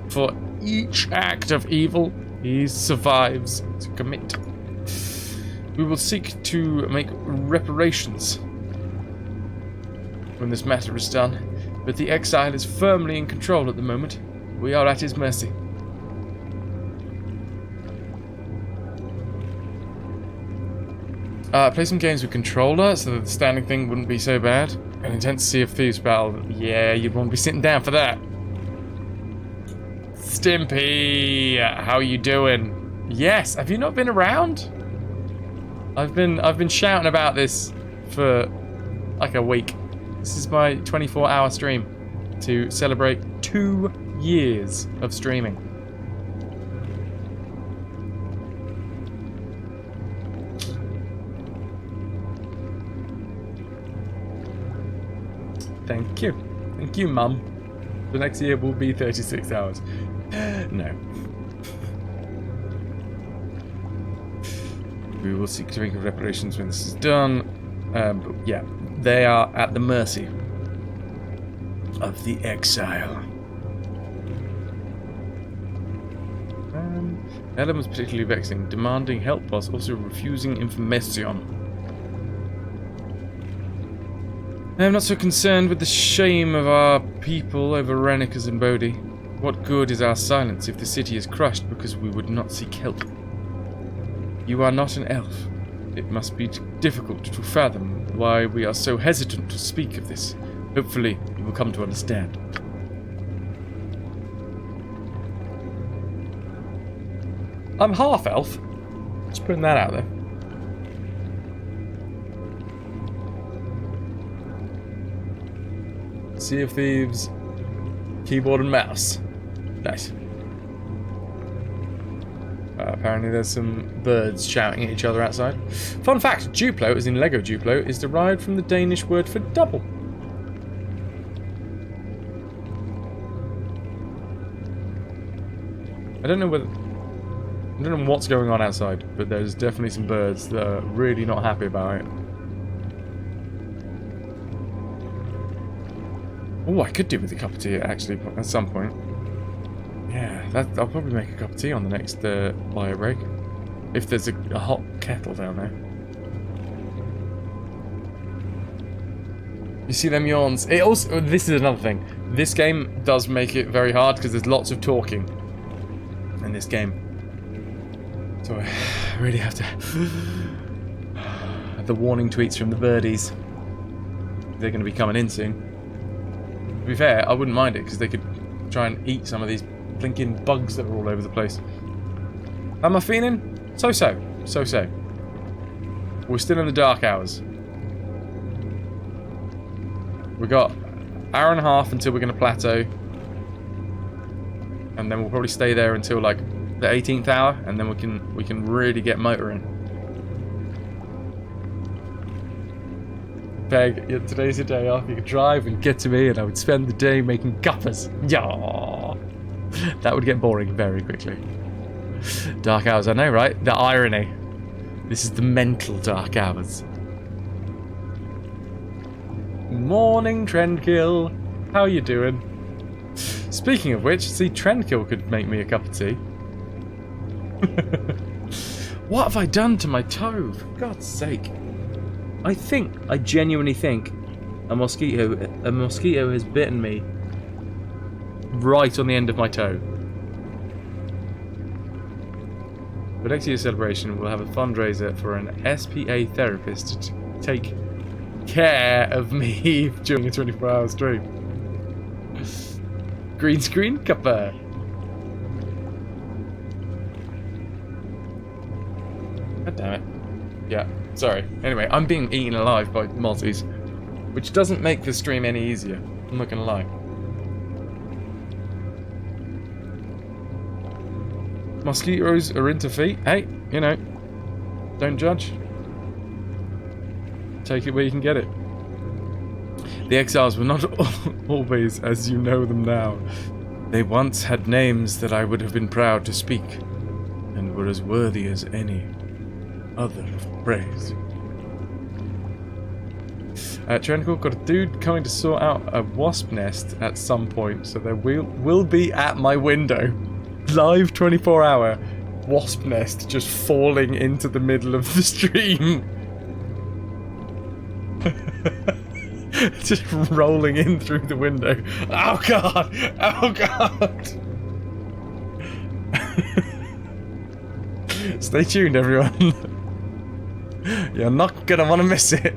For each act of evil he survives to commit. We will seek to make reparations when this matter is done, but the exile is firmly in control at the moment. We are at his mercy. Play some games with controller so that the standing thing wouldn't be so bad. An intense Sea of Thieves battle. Yeah, you'd want to be sitting down for that. Stimpy, how you doing? Yes, have you not been around? I've been shouting about this for like a week. This is my 24-hour stream to celebrate 2 years of streaming. Thank you, Mum. The next year will be 36 hours. No. We will seek to make reparations when this is done. But yeah, they are at the mercy of the exile. Adam was particularly vexing, demanding help whilst also refusing information. I am not so concerned with the shame of our people over Rennickers and Bodhi. What good is our silence if the city is crushed because we would not seek help? You are not an elf. It must be difficult to fathom why we are so hesitant to speak of this. Hopefully, you will come to understand. I'm half elf. Just putting that out there. Sea of Thieves, keyboard and mouse. Nice. Apparently there's some birds shouting at each other outside. Fun fact, Duplo, as in Lego Duplo, is derived from the Danish word for double. I don't know what's going on outside, but there's definitely some birds that are really not happy about it. Oh, I could do with a cup of tea, actually, at some point. Yeah, I'll probably make a cup of tea on the next bio break. If there's a hot kettle down there. You see them yawns? It also, this is another thing. This game does make it very hard because there's lots of talking in this game. So I really have to... the warning tweets from the birdies. They're going to be coming in soon. To be fair, I wouldn't mind it because they could try and eat some of these blinking bugs that are all over the place. How am I feeling? So-so. So-so. We're still in the dark hours. We've got an hour and a half until we're going to plateau. And then we'll probably stay there until like the 18th hour, and then we can really get motoring. Peg, today's your day off. You could drive and get to me, and I would spend the day making guppers. Yeah, that would get boring very quickly. Dark hours, I know, right? The irony. This is the mental dark hours. Morning, Trendkill. How you doing? Speaking of which, see, Trendkill could make me a cup of tea. What have I done to my toe? For God's sake. I genuinely think a mosquito has bitten me right on the end of my toe. For next year's celebration, we'll have a fundraiser for an SPA therapist to take care of me during a 24-hour stream. Green screen cuppa. God damn it. Yeah, sorry. Anyway, I'm being eaten alive by mozzies, which doesn't make the stream any easier. I'm not gonna lie. Mosquitoes are into feet. Hey, you know, don't judge. Take it where you can get it. The exiles were not always as you know them now. They once had names that I would have been proud to speak, and were as worthy as any other of praise. Trenchcourt got a dude coming to sort out a wasp nest at some point, so there will be at my window. Live 24-hour wasp nest just falling into the middle of the stream. Just rolling in through the window. Oh god! Oh god! Stay tuned, everyone. You're not gonna want to miss it.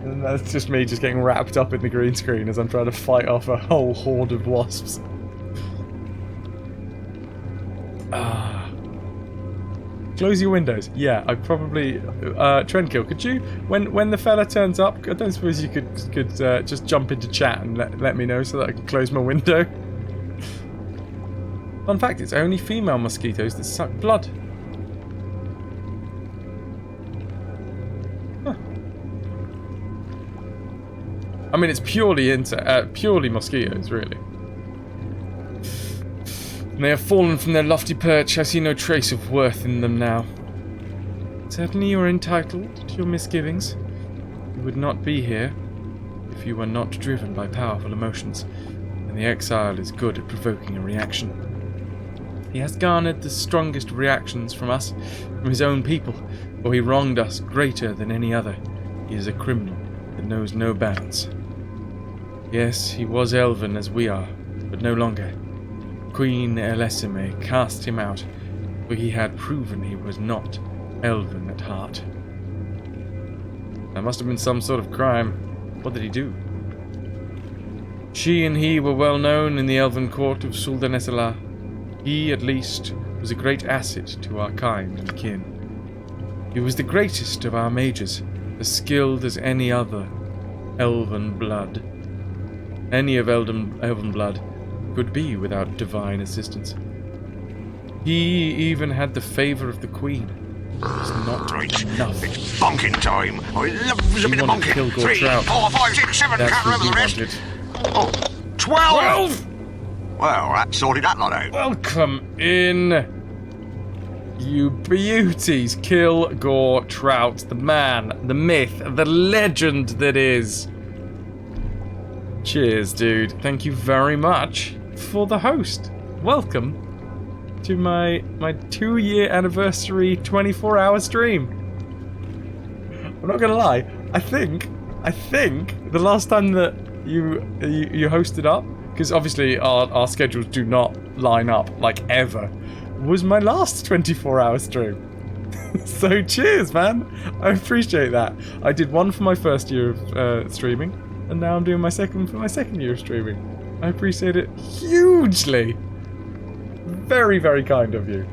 And that's just me just getting wrapped up in the green screen as I'm trying to fight off a whole horde of wasps. Close your windows. Yeah, I probably... Trendkill, could you... When the fella turns up, I don't suppose you could just jump into chat and let me know so that I can close my window? Fun fact, it's only female mosquitoes that suck blood. Huh. I mean, it's purely mosquitoes, really. They have fallen from their lofty perch. I see no trace of worth in them now. Certainly you are entitled to your misgivings. You would not be here if you were not driven by powerful emotions, and the exile is good at provoking a reaction. He has garnered the strongest reactions from us, from his own people, for he wronged us greater than any other. He is a criminal that knows no bounds. Yes, he was elven as we are, but no longer. Queen Elesime cast him out, for he had proven he was not elven at heart. That must have been some sort of crime. What did he do? She and he were well known in the elven court of Suldanesala. He, at least, was a great asset to our kind and kin. He was the greatest of our mages, as skilled as any other elven blood. Any of elven blood could be without divine assistance. He even had the favour of the queen. It was not enough. It's bonking time. I love a bit of bonking. Kilgore 3, Trout. 4, 5, 6, 7. That's Can't what remember the he rest. wanted. Oh, 12. Well, that sorted that lot out. Welcome in, you beauties. Kilgore Trout, the man, the myth, the legend that is. Cheers, dude. Thank you very much for the host. Welcome to my 2-year anniversary 24-hour stream. I'm not gonna lie. I think the last time that you hosted up, because obviously our schedules do not line up like ever, was my last 24-hour stream. So cheers, man. I appreciate that. I did one for my first year of streaming, and now I'm doing my second for my second year of streaming. I appreciate it hugely. Very, very kind of you.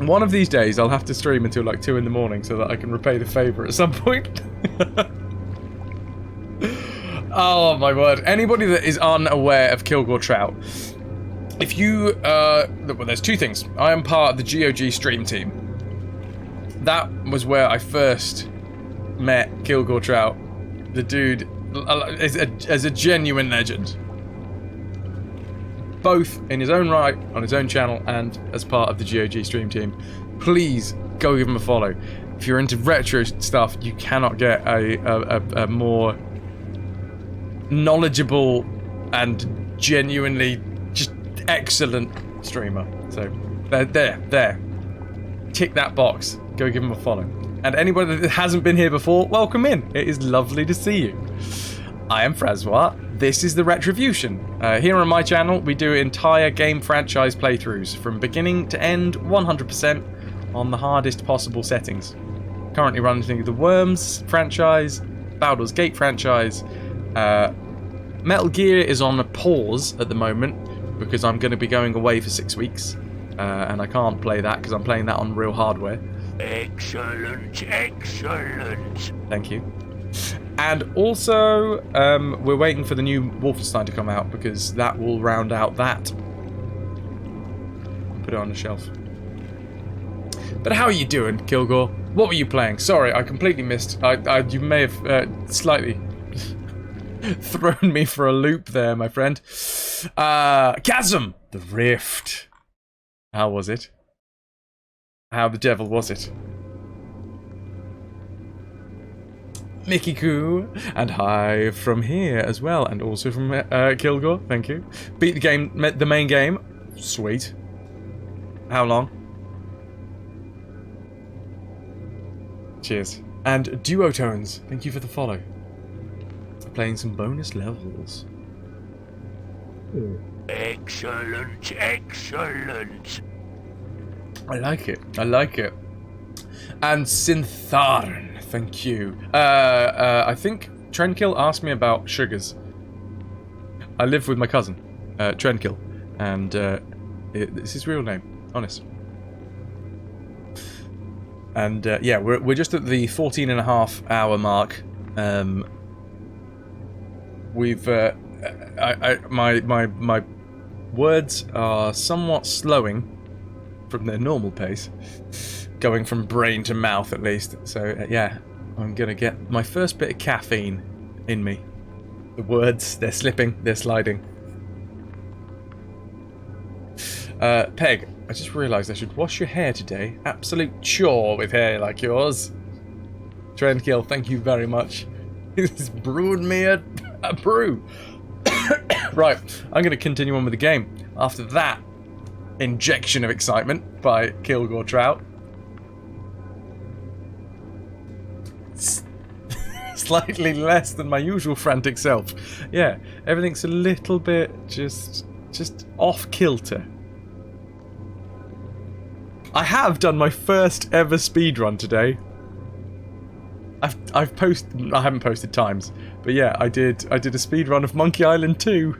One of these days I'll have to stream until like 2 in the morning so that I can repay the favour at some point. Oh my word. Anybody that is unaware of Kilgore Trout, if you, well, there's two things. I am part of the GOG stream team. That was where I first met Kilgore Trout. The dude is a genuine legend. Both in his own right, on his own channel, and as part of the GOG stream team. Please go give him a follow. If you're into retro stuff, you cannot get a more knowledgeable and genuinely just excellent streamer. So there, tick that box. Go give him a follow. And anybody that hasn't been here before, welcome in. It is lovely to see you. I am FrasWhar's. This is the RetroVution. Here on my channel, we do entire game franchise playthroughs from beginning to end, 100% on the hardest possible settings. Currently running through the Worms franchise, Baldur's Gate franchise. Metal Gear is on a pause at the moment because I'm going to be going away for 6 weeks, and I can't play that because I'm playing that on real hardware. Excellent, excellent. Thank you. And also, we're waiting for the new Wolfenstein to come out because that will round out that. Put it on the shelf. But how are you doing, Kilgore? What were you playing? Sorry, I completely missed. You may have slightly thrown me for a loop there, my friend. Chasm! The Rift. How was it? How the devil was it? Mickey Koo, and hi from here as well, and also from Kilgore, thank you. Beat the game, the main game. Sweet. How long? Cheers. And Duotones, thank you for the follow. Playing some bonus levels. Excellent, excellent. I like it. I like it. And Syntharn, thank you. I think Trenkill asked me about sugars. I live with my cousin, Trenkill, and it's his real name, honest. And yeah, we're just at the 14.5-hour mark. We've my words are somewhat slowing from their normal pace, going from brain to mouth at least. So yeah, I'm gonna get my first bit of caffeine in me. The words, they're slipping, they're sliding. Peg, I just realised I should wash your hair today. Absolute chore with hair like yours. Trendkill, thank you very much. He's brewed me a brew. Right, I'm going to continue on with the game. After that injection of excitement by Kilgore Trout. Slightly less than my usual frantic self. Yeah, everything's a little bit just off kilter. I have done my first ever speedrun today. I haven't posted times, but yeah, I did a speedrun of Monkey Island 2.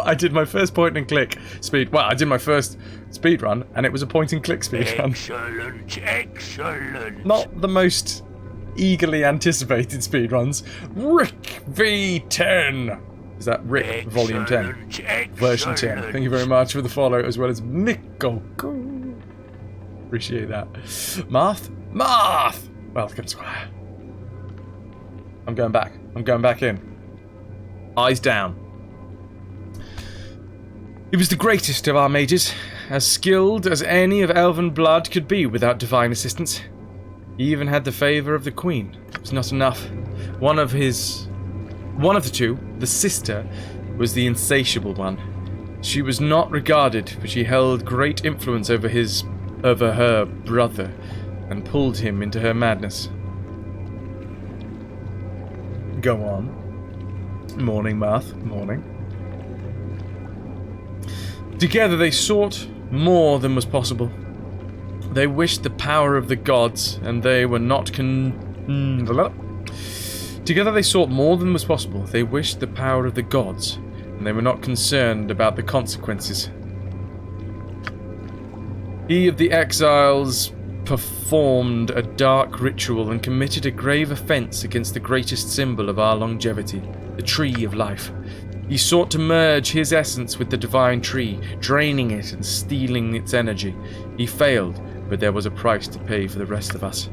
I did my first point and click speed. Well, I did my first speedrun, and it was a point and click speedrun. Excellent. Not the most eagerly anticipated speedruns. Rick V10. Is that Rick Volume 10? Version 10. Thank you very much for the follow, as well as Mikko. Appreciate that. Marth? Welcome, Squire. I'm going back. I'm going back in. Eyes down. He was the greatest of our mages, as skilled as any of elven blood could be without divine assistance. He even had the favour of the Queen. It was not enough. One of the two, the sister, was the insatiable one. She was not regarded, but she held great influence over her brother, and pulled him into her madness. Go on. Morning, Marth. Morning. Together they sought more than was possible. They wished the power of the gods, and they were not Together they sought more than was possible. They wished the power of the gods, and they were not concerned about the consequences. He of the exiles performed a dark ritual and committed a grave offense against the greatest symbol of our longevity, the tree of life. He sought to merge his essence with the divine tree, draining it and stealing its energy. He failed, but there was a price to pay for the rest of us.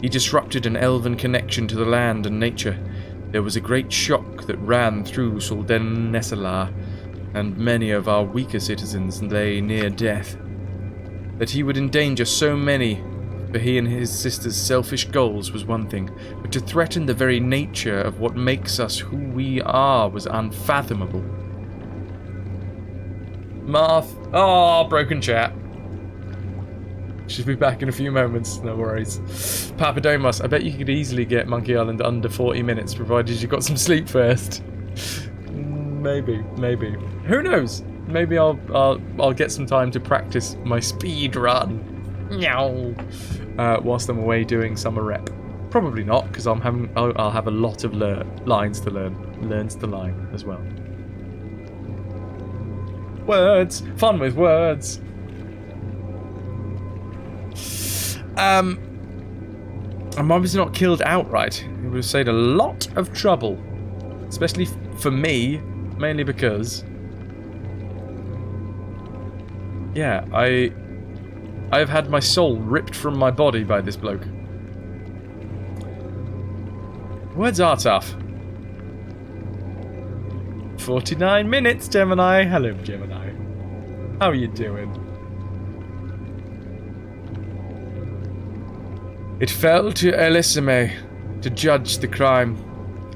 He disrupted an elven connection to the land and nature. There was a great shock that ran through Solden Nesselar, and many of our weaker citizens lay near death. That he would endanger so many for he and his sister's selfish goals was one thing, but to threaten the very nature of what makes us who we are was unfathomable. Marth. Oh, broken chat. She'll be back in a few moments, no worries. Papademos, I bet you could easily get Monkey Island under 40 minutes, provided you got some sleep first. Maybe. Who knows? Maybe I'll get some time to practice my speed run. Whilst I'm away doing summer rep. Probably not, because I'll have a lot of lines to learn. Learns to line as well. Words! Fun with words! I'm obviously not killed outright. It would have saved a lot of trouble. Especially for me, mainly because... yeah, I've had my soul ripped from my body by this bloke. Words are tough. 49 minutes, Gemini. Hello, Gemini. How are you doing? It fell to Elisame to judge the crime,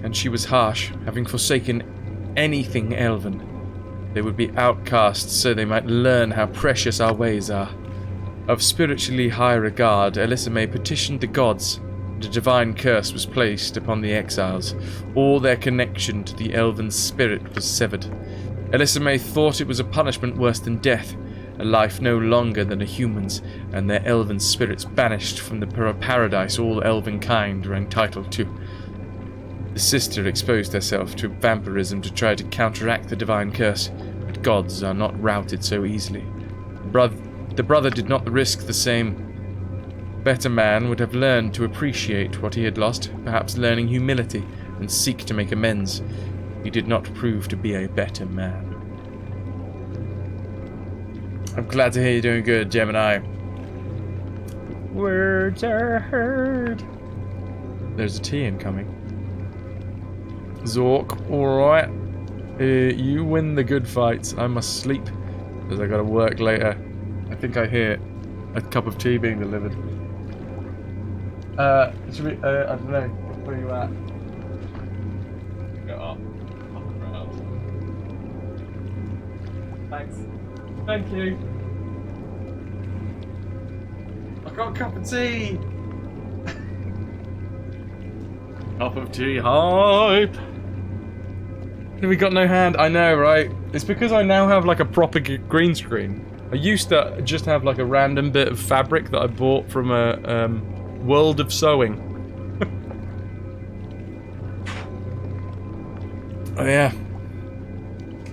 and she was harsh, having forsaken anything elven. They would be outcasts so they might learn how precious our ways are. Of spiritually high regard, Elisame petitioned the gods, and a divine curse was placed upon the exiles. All their connection to the elven spirit was severed. Elisame thought it was a punishment worse than death, a life no longer than a human's, and their elven spirits banished from the paradise all elven kind were entitled to. The sister exposed herself to vampirism to try to counteract the divine curse, but gods are not routed so easily. The brother did not risk the same. Better man would have learned to appreciate what he had lost, perhaps learning humility and seek to make amends. He did not prove to be a better man. I'm glad to hear you're doing good, Gemini. Words are heard. There's a tea incoming. Zork, alright. You win the good fights. I must sleep. because I got to work later. I think I hear a cup of tea being delivered. Should we? I don't know. Where are you at? Go up around. Thanks. Thank you. I got a cup of tea. Cup of tea hype. We got no hand. I know, right? It's because I now have like a proper green screen. I used to just have like a random bit of fabric that I bought from a World of Sewing. Oh yeah.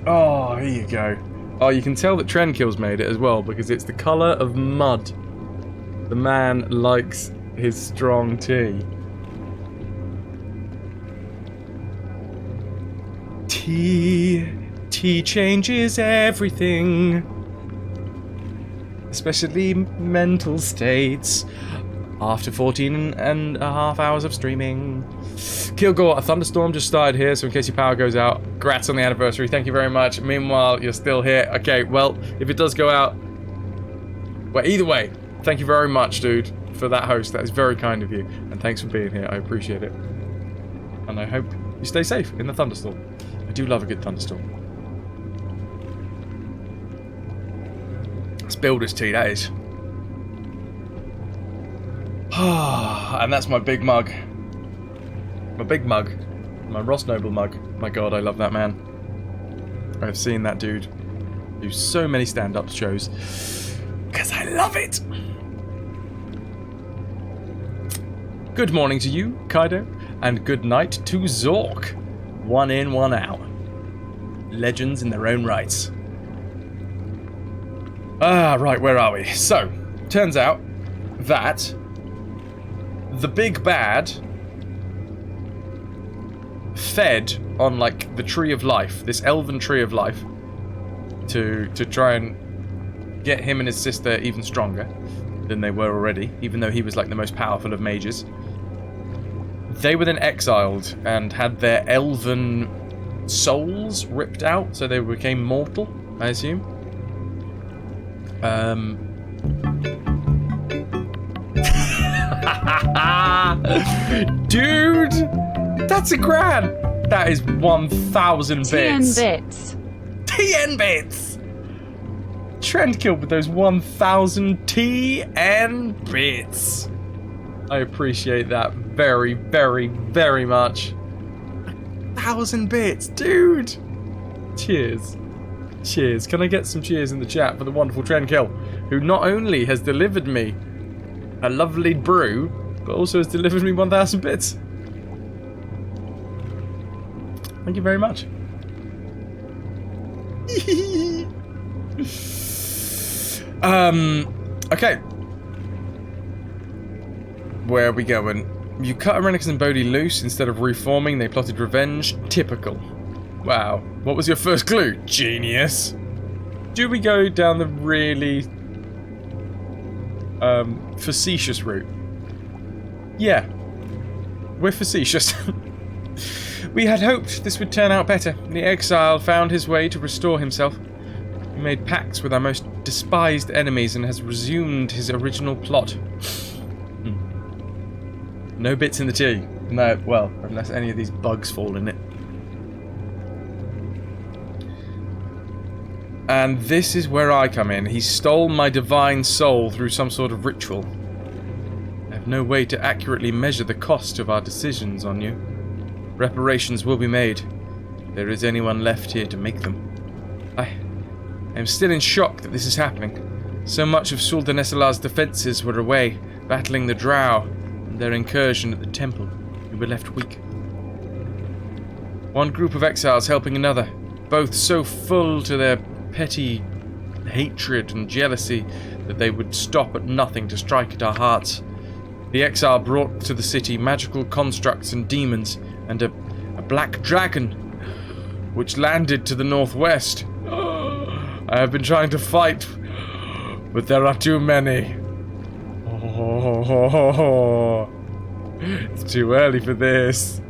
Oh, here you go. Oh, you can tell that Trendkill's made it as well because it's the colour of mud. The man likes his strong tea. Tea changes everything. Especially mental states. After 14 and a half hours of streaming. Kilgore, a thunderstorm just started here, so in case your power goes out, congrats on the anniversary, thank you very much. Meanwhile, you're still here. Okay, well, if it does go out... Well, either way, thank you very much, dude, for that host. That is very kind of you. And thanks for being here, I appreciate it. And I hope you stay safe in the thunderstorm. I do love a good thunderstorm. It's Builder's tea, that is. And that's my big mug. My big mug. My Ross Noble mug. My god, I love that man. I've seen that dude do so many stand-up shows. Because I love it! Good morning to you, Kaido. And good night to Zork. One in, one out. Legends in their own rights. Right, where are we? So, turns out that the big bad fed on like the tree of life, this elven tree of life, to try and get him and his sister even stronger than they were already, even though he was like the most powerful of mages. They were then exiled and had their elven souls ripped out, so they became mortal, I assume. Dude, that's a grand. That is 1,000 bits. 10 bits. 10 bits. Trendkill with those 1,000 TN bits. I appreciate that very, very, very much. 1,000 bits, dude. Cheers. Cheers. Can I get some cheers in the chat for the wonderful Trendkill, who not only has delivered me a lovely brew, but also has delivered me 1,000 bits. Thank you very much. Okay. Where are we going? You cut Arenicus and Bodhi loose instead of reforming. They plotted revenge. Typical. Wow. What was your first clue? Genius. Do we go down the really facetious route? Yeah. We're facetious. We had hoped this would turn out better. The exile found his way to restore himself. He made pacts with our most despised enemies and has resumed his original plot. No bits in the tea. No, well, unless any of these bugs fall in it. And this is where I come in. He stole my divine soul through some sort of ritual. I have no way to accurately measure the cost of our decisions on you. Reparations will be made. If there is anyone left here to make them. I am still in shock that this is happening. So much of Suldanesala's defences were away, battling the Drow and their incursion at the temple. We were left weak. One group of exiles helping another, both so full to their petty hatred and jealousy that they would stop at nothing to strike at our hearts. The exile brought to the city magical constructs and demons, and a black dragon, which landed to the northwest. I have been trying to fight, but there are too many. It's too early for this.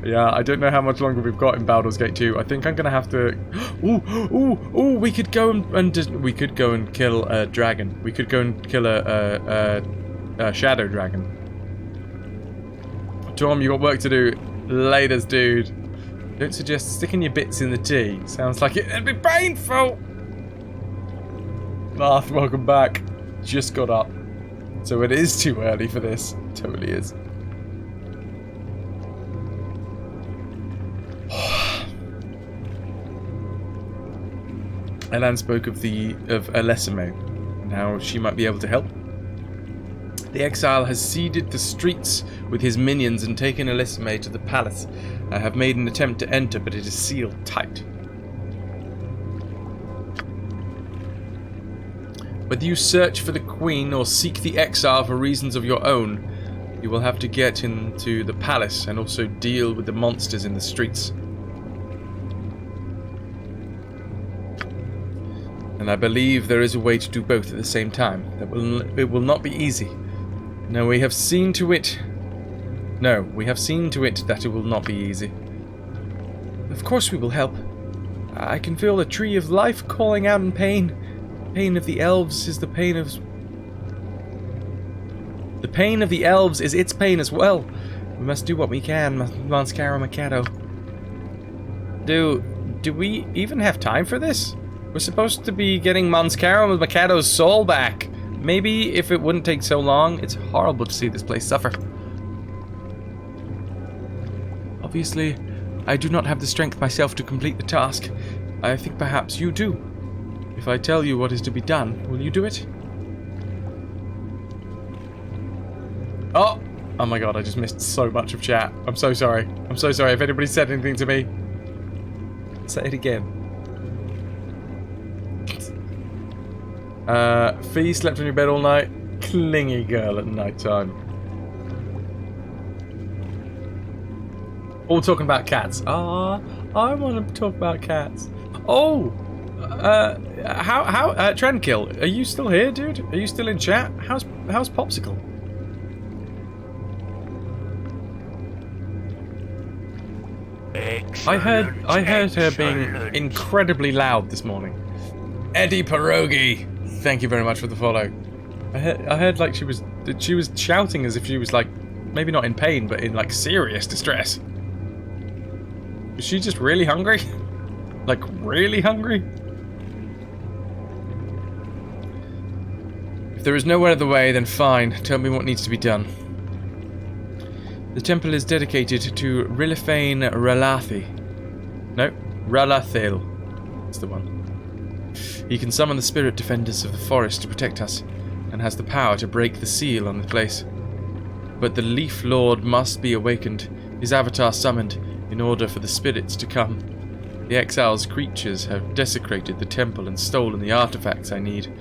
Yeah, I don't know how much longer we've got in Baldur's Gate 2. I think I'm gonna have to. Ooh! We could go we could go and kill a dragon. We could go and kill a shadow dragon. Tom, you got work to do. Laters, dude. Don't suggest sticking your bits in the tea. Sounds like it'd be painful. Marth, welcome back. Just got up. So it is too early for this. Totally is. Elan spoke of Elesime and how she might be able to help. The exile has seeded the streets with his minions and taken Elesime to the palace. I have made an attempt to enter, but it is sealed tight. Whether you search for the Queen or seek the exile for reasons of your own, you will have to get into the palace and also deal with the monsters in the streets. And I believe there is a way to do both at the same time. It will not be easy. No, we have seen to it that it will not be easy. Of course we will help. I can feel the tree of life calling out in pain. The pain of the elves is the pain of... The pain of the elves is its pain as well. We must do what we can, Monskara Mikado. Do we even have time for this? We're supposed to be getting Monskara Mikado's soul back. Maybe if it wouldn't take so long. It's horrible to see this place suffer. Obviously, I do not have the strength myself to complete the task. I think perhaps you do. If I tell you what is to be done, will you do it? Oh my god, I just missed so much of chat. I'm so sorry. I'm so sorry if anybody said anything to me. Say it again. Fee slept on your bed all night. Clingy girl at night time. All talking about cats. I want to talk about cats. Oh, Trendkill, are you still here, dude? Are you still in chat? How's Popsicle? I heard her being incredibly loud this morning. Eddie Pierogi, thank you very much for the follow. I heard like she was shouting as if she was like maybe not in pain but in like serious distress. Was she just really hungry? Like really hungry? If there is no other way, then fine. Tell me what needs to be done. The temple is dedicated to Rilifane Ralathi. No, Ralathil. That's the one. He can summon the spirit defenders of the forest to protect us, and has the power to break the seal on the place. But the Leaf Lord must be awakened, his avatar summoned, in order for the spirits to come. The exile's creatures have desecrated the temple and stolen the artifacts I need.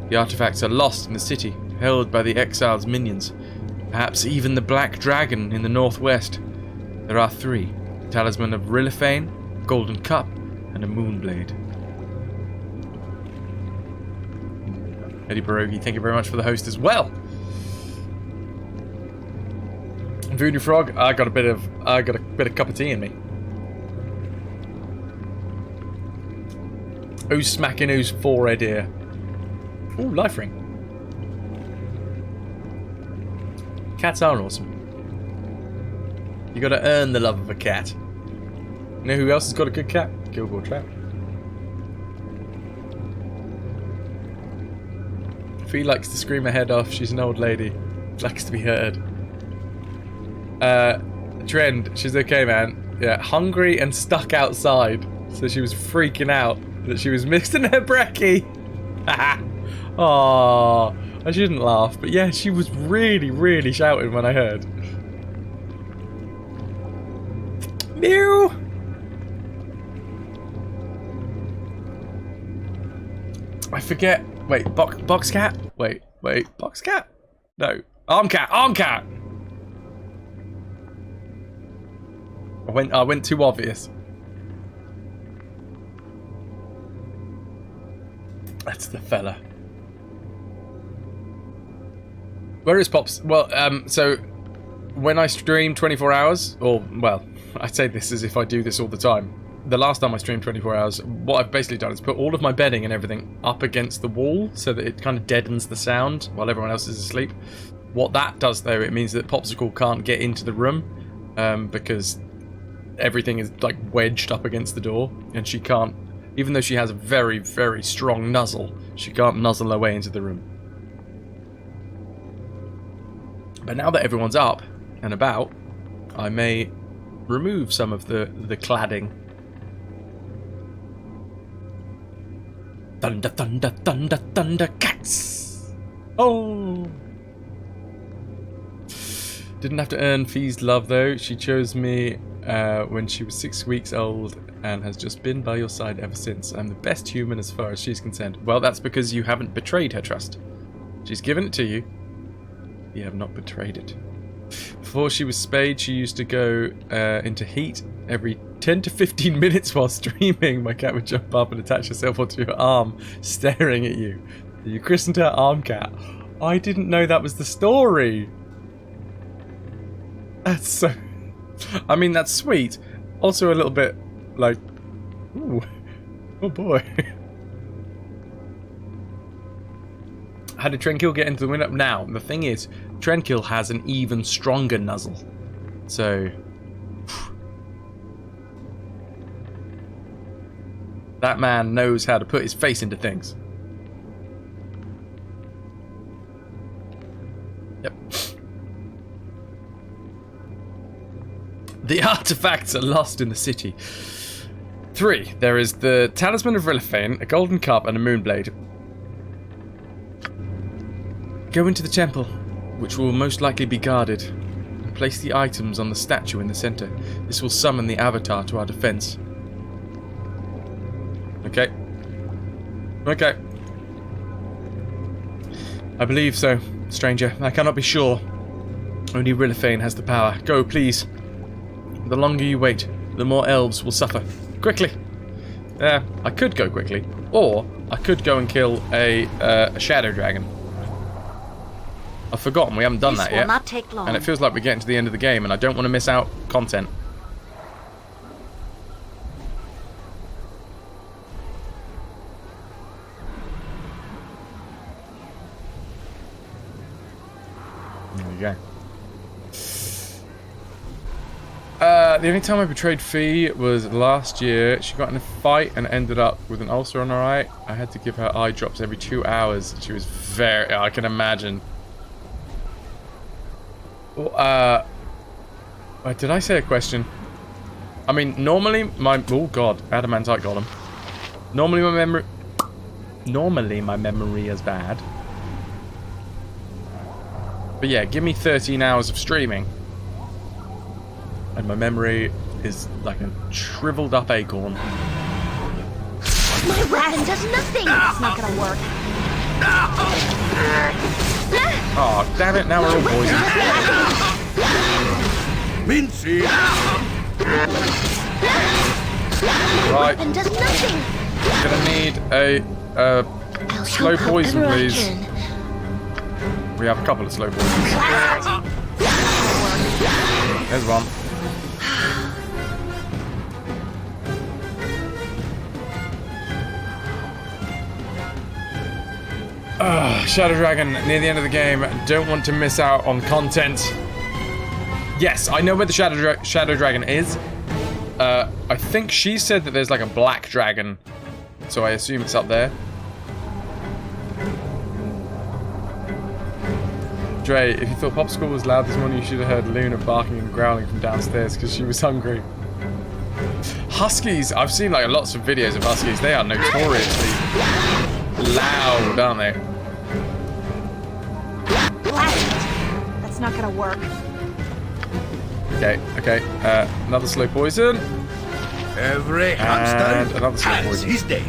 The artifacts are lost in the city, held by the exile's minions. Perhaps even the Black Dragon in the northwest. There are 3. Talisman of Rilifane, Golden Cup, and a Moonblade. Eddie Pierogi, thank you very much for the host as well. Voodoo Frog, I got a bit of cup of tea in me. Who's smacking whose forehead here? Ooh, life ring. Cats are awesome. You gotta earn the love of a cat. You know who else has got a good cat? Gilgore Trap. Fee likes to scream her head off. She's an old lady. Likes to be heard. Trend, she's okay, man. Yeah, hungry and stuck outside. So she was freaking out that she was missing her brekkie. Aww. I shouldn't laugh, but yeah, she was really, really shouting when I heard. Mew! I forget. Wait, box cat? Wait, box cat? No. Arm cat! I went too obvious. That's the fella. Where is Pops? Well, so when I stream 24 hours, or well, I say this as if I do this all the time. The last time I streamed 24 hours, what I've basically done is put all of my bedding and everything up against the wall so that it kind of deadens the sound while everyone else is asleep. What that does, though, it means that Popsicle can't get into the room because everything is like wedged up against the door, and she can't, even though she has a very, very strong nuzzle, she can't nuzzle her way into the room. But now that everyone's up and about, I may remove some of the cladding. Thunder, thunder, thunder, thunder, cats! Oh! Didn't have to earn Fee's love, though. She chose me when she was 6 weeks old and has just been by your side ever since. I'm the best human as far as she's concerned. Well, that's because you haven't betrayed her trust. She's given it to you. You have not betrayed it. Before she was spayed, she used to go into heat every 10 to 15 minutes while streaming. My cat would jump up and attach herself onto your arm, staring at you. You christened her Arm Cat. I didn't know that was the story. That's so... I mean, that's sweet. Also a little bit, like... Ooh. Oh boy. How did Trenkill get into the window? Now, the thing is, Trenkill has an even stronger nuzzle. So... that man knows how to put his face into things. Yep. The artifacts are lost in the city. 3. There is the Talisman of Rilliphane, a golden cup, and a moonblade. Go into the temple, which will most likely be guarded, and place the items on the statue in the center. This will summon the avatar to our defense. Okay. Okay. I believe so, stranger. I cannot be sure. Only Rilliphane has the power. Go, please. The longer you wait, the more elves will suffer. Quickly! I could go quickly. Or, I could go and kill a shadow dragon. I've forgotten, we haven't done that yet. Not take long. And it feels like we're getting to the end of the game, and I don't want to miss out content. There we go. The only time I betrayed Fee was last year. She got in a fight and ended up with an ulcer on her eye. I had to give her eye drops every 2 hours. She was very... I can imagine. Did I say a question? I mean, normally my... Oh god, adamantite golem. Normally my memory is bad. But yeah, give me 13 hours of streaming. And my memory is like a shriveled up acorn. My weapon does nothing! It's not gonna work. Oh, damn it, now we're all poisoned. Mincy! Right. Weapon does nothing! Gonna need a slow poison, please. We have a couple of slow poisons. There's one. Shadow Dragon, near the end of the game. Don't want to miss out on content. Yes, I know where the Shadow Dragon is. I think she said that there's like a black dragon, so I assume it's up there. Dre, if you thought Popsicle was loud this morning, you should have heard Luna barking and growling from downstairs because she was hungry. Huskies, I've seen like lots of videos of huskies. They are notoriously loud, aren't they? That's not gonna work. Okay, okay. Another slow poison. Every hamster and another slow has poison. his day.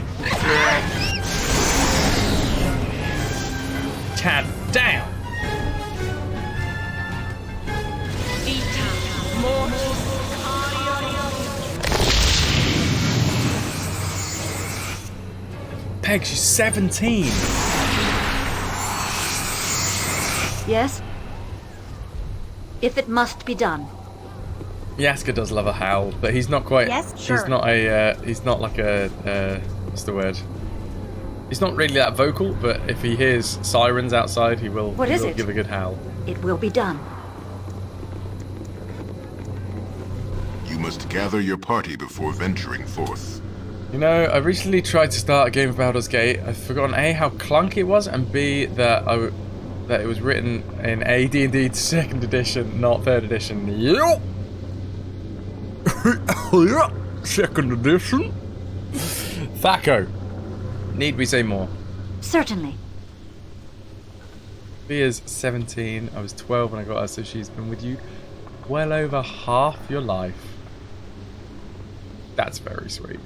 Tad down. Peg, she's 17. Yes? If it must be done. Yaska does love a howl, but he's not quite. Yes, sure. He's not a. He's not like a. What's the word? He's not really that vocal, but if he hears sirens outside, he will. What he is will it? give a good howl. It will be done. You must gather your party before venturing forth. You know, I recently tried to start a game of Baldur's Gate. I've forgotten A, how clunky it was, and B, that it was written in AD&D 2nd edition, not 3rd edition. Yep. 2nd edition. Thaco. Need we say more? Certainly. Via's 17. I was 12 when I got her, so she's been with you well over half your life. That's very sweet.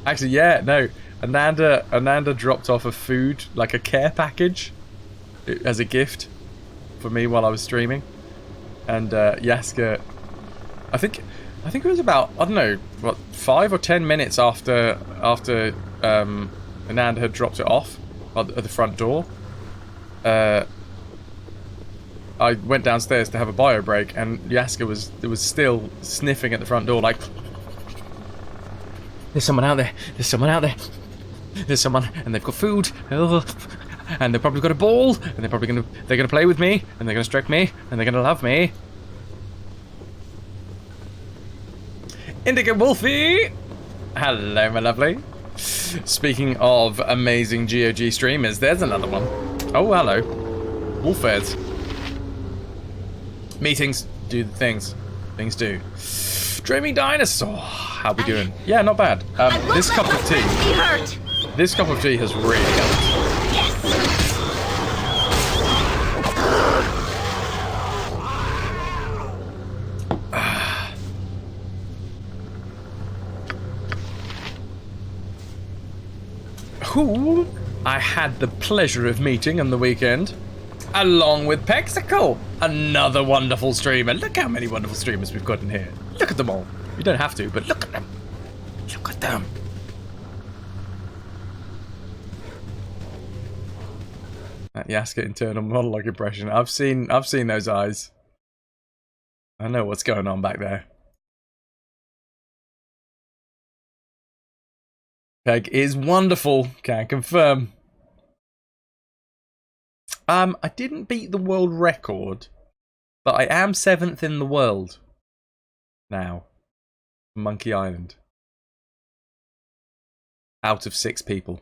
Actually, yeah, no. Ananda dropped off a food, like a care package, as a gift for me while I was streaming. And Yaska, I think it was about, I don't know, what, 5 or 10 minutes after Ananda had dropped it off at the front door. I went downstairs to have a bio break, and Yaska was still sniffing at the front door, like, there's someone out there. There's someone out there. There's someone, and they've got food. Oh, and they've probably got a ball, and they're gonna play with me, and they're gonna stroke me, and they're gonna love me. Indigo Wolfie! Hello, my lovely. Speaking of amazing GOG streamers, there's another one. Oh, hello. Wolfers. Meetings do the things. Things do. Dreaming Dinosaur. How we doing? Yeah, not bad. This cup of tea. This cup of tea has really helped. Who I had the pleasure of meeting on the weekend, along with Pexicle, another wonderful streamer. Look how many wonderful streamers we've got in here. Look at them all. You don't have to, but look at them. Look at them. That Yaska internal monologue impression. I've seen those eyes. I know what's going on back there. Peg is wonderful, can confirm. I didn't beat the world record, but I am 7th in the world now. Monkey Island. Out of 6 people.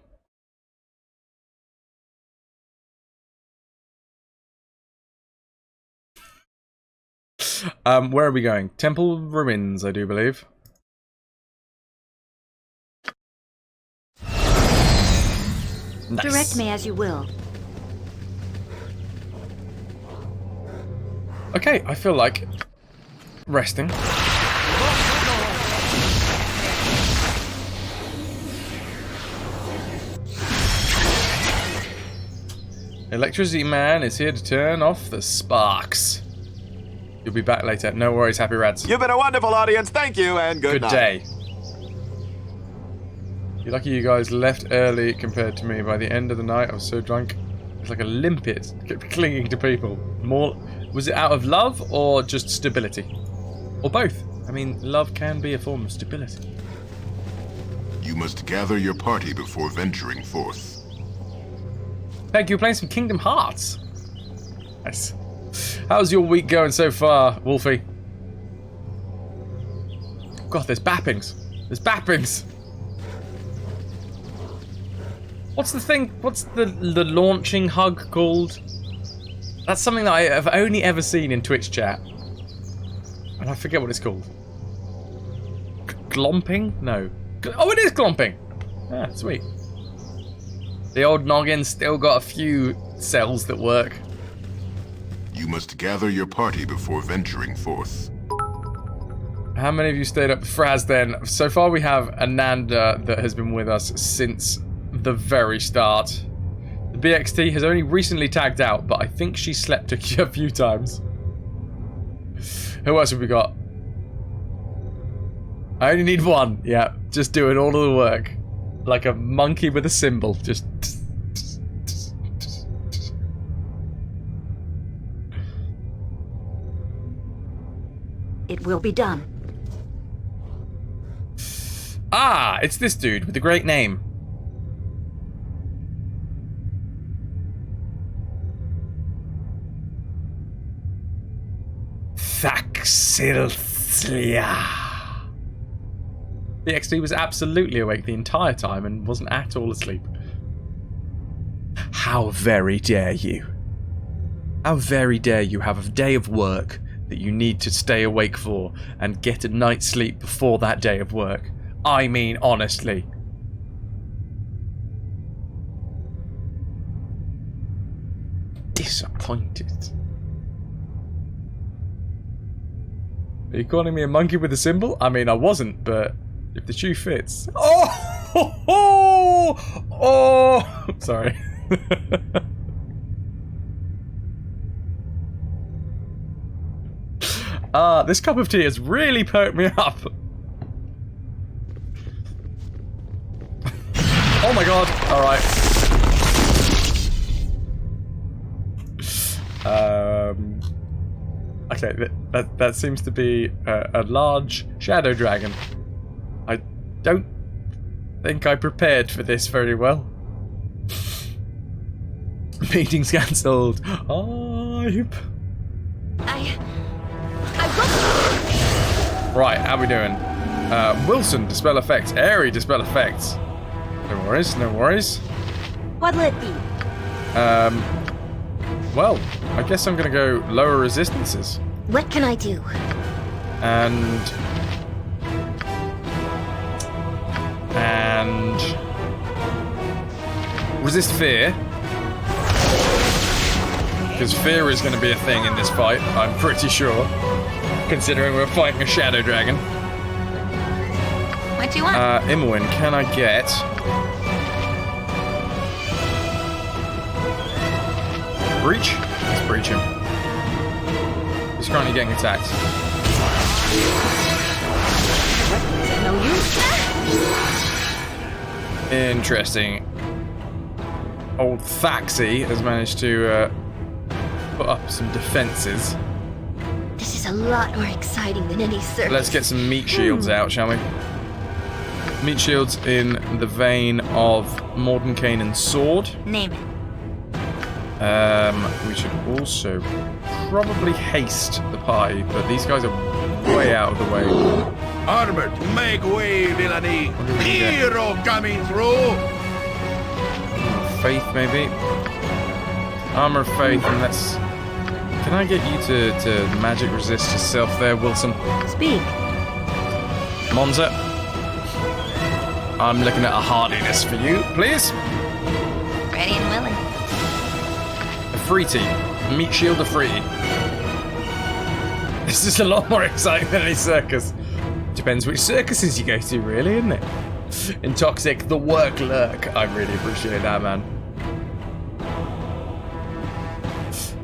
Where are we going? Temple Ruins, I do believe. Nice. Direct me as you will. Okay, I feel like resting. Electricity Man is here to turn off the sparks. You'll be back later. No worries, happy rats. You've been a wonderful audience. Thank you, and good night. Good day. You're lucky you guys left early compared to me. By the end of the night, I was so drunk. It's like a limpet clinging to people. More, was it out of love or just stability? Or both? I mean, love can be a form of stability. You must gather your party before venturing forth. Peg, you're playing some Kingdom Hearts. Nice. How's your week going so far, Wolfie? God, there's bappings. There's bappings. What's the thing? What's the launching hug called? That's something that I have only ever seen in Twitch chat. And I forget what it's called. Glomping? No. Oh, it is glomping. Ah, sweet. The old noggin's still got a few cells that work. You must gather your party before venturing forth. How many of you stayed up with Fraz then? So far we have Ananda that has been with us since the very start. The BXT has only recently tagged out, but I think she slept a few times. Who else have we got? I only need one. Yeah, just doing all of the work. Like a monkey with a cymbal. Just... It will be done. Ah, it's this dude with the great name. Thaxilthlia. The XD was absolutely awake the entire time and wasn't at all asleep. How very dare you? How very dare you have a day of work that you need to stay awake for and get a night's sleep before that day of work? I mean, honestly. Disappointed. Are you calling me a monkey with a symbol? I mean, I wasn't, but if the shoe fits. Oh! Oh! Oh! Sorry. This cup of tea has really perked me up. Oh my god. Alright. Okay, that seems to be a large shadow dragon. I don't think I prepared for this very well. Meeting's cancelled. Right, how we doing? Wilson, dispel effects. Airy, dispel effects. No worries, no worries. What'll it be? Well, I guess I'm gonna go lower resistances. What can I do? And resist fear. Because fear is going to be a thing in this fight, I'm pretty sure. Considering we're fighting a shadow dragon. What do you want? Imowen, can I get... breach? Let's breach him. He's currently getting attacked. No use. Interesting. Old Thaxi has managed to put up some defenses. This is a lot more exciting than any circus. Let's get some meat shields out, shall we? Meat shields in the vein of Mordenkainen's sword. Name it. We should also probably haste the pie, but these guys are way out of the way. Armored, make way, villainy! Hero coming through! Faith, maybe? Armor of Faith, and let's... Can I get you to magic resist yourself there, Wilson? Speak. Monza. I'm looking at a hardiness for you, please. Ready and willing. A Freety. Meat shield of Freety. This is a lot more exciting than any circus. Depends which circuses you go to, really, isn't it? Intoxic, the work lurk. I really appreciate that, man.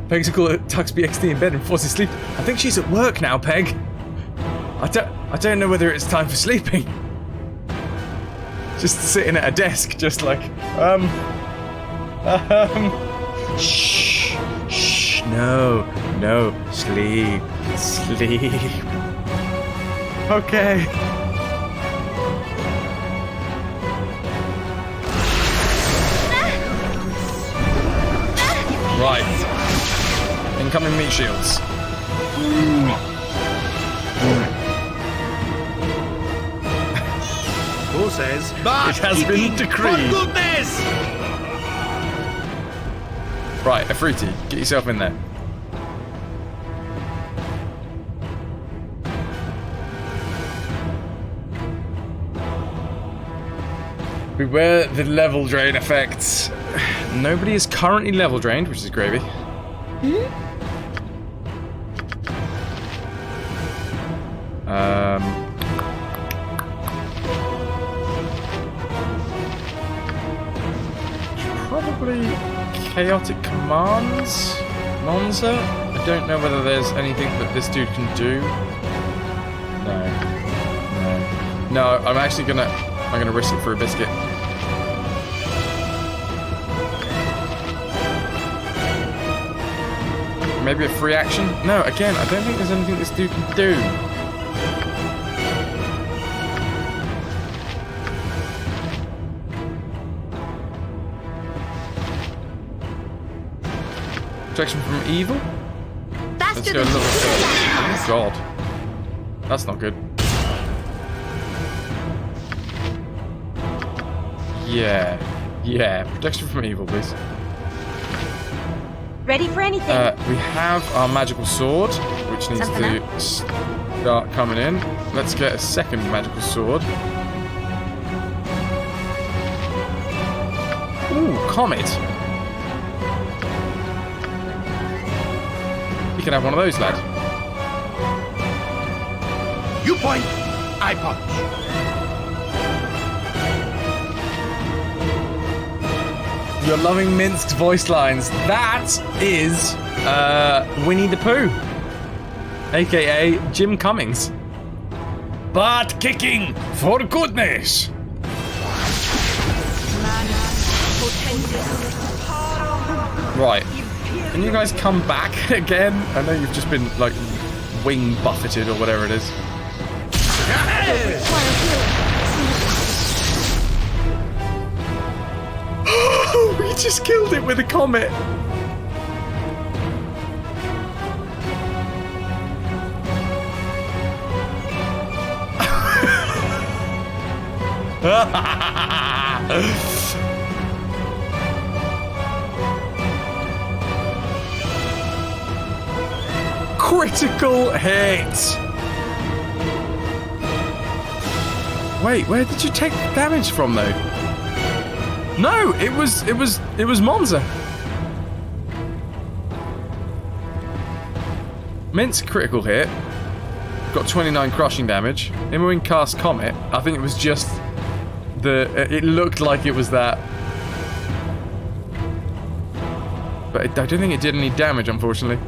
Peg's a call it Tuxby XD in bed and forces sleep. I think she's at work now, Peg. I don't know whether it's time for sleeping. Just sitting at a desk, just like, shh, shh, no, sleep. Okay. Right. Incoming meat shields. Who says? It has been decreed. For goodness! Right, Afriti, get yourself in there. Beware the level drain effects. Nobody is currently level drained, which is gravy. Probably chaotic commands. Monza? I don't know whether there's anything that this dude can do. No, I'm actually gonna risk it for a biscuit. Maybe a free action? No, again, I don't think there's anything this dude can do. protection from evil. Let's Faster go a than little further. Oh god. That's not good. Yeah. Yeah. Protection from evil, please. Ready for anything. We have our magical sword, which needs Something to start coming in. Let's get a second magical sword. Ooh, comet. You can have one of those, lad. You point, I punch. You're loving Minsk's voice lines. That is Winnie the Pooh, aka Jim Cummings. Butt kicking for goodness. Right. Can you guys come back again? I know you've just been like wing buffeted or whatever it is. We just killed it with a comet. Critical hit. Wait, where did you take damage from though? No, it was Monza. Minsk critical hit. Got 29 crushing damage. Imoen cast Comet. I think it was just it looked like it was that. But I don't think it did any damage, unfortunately.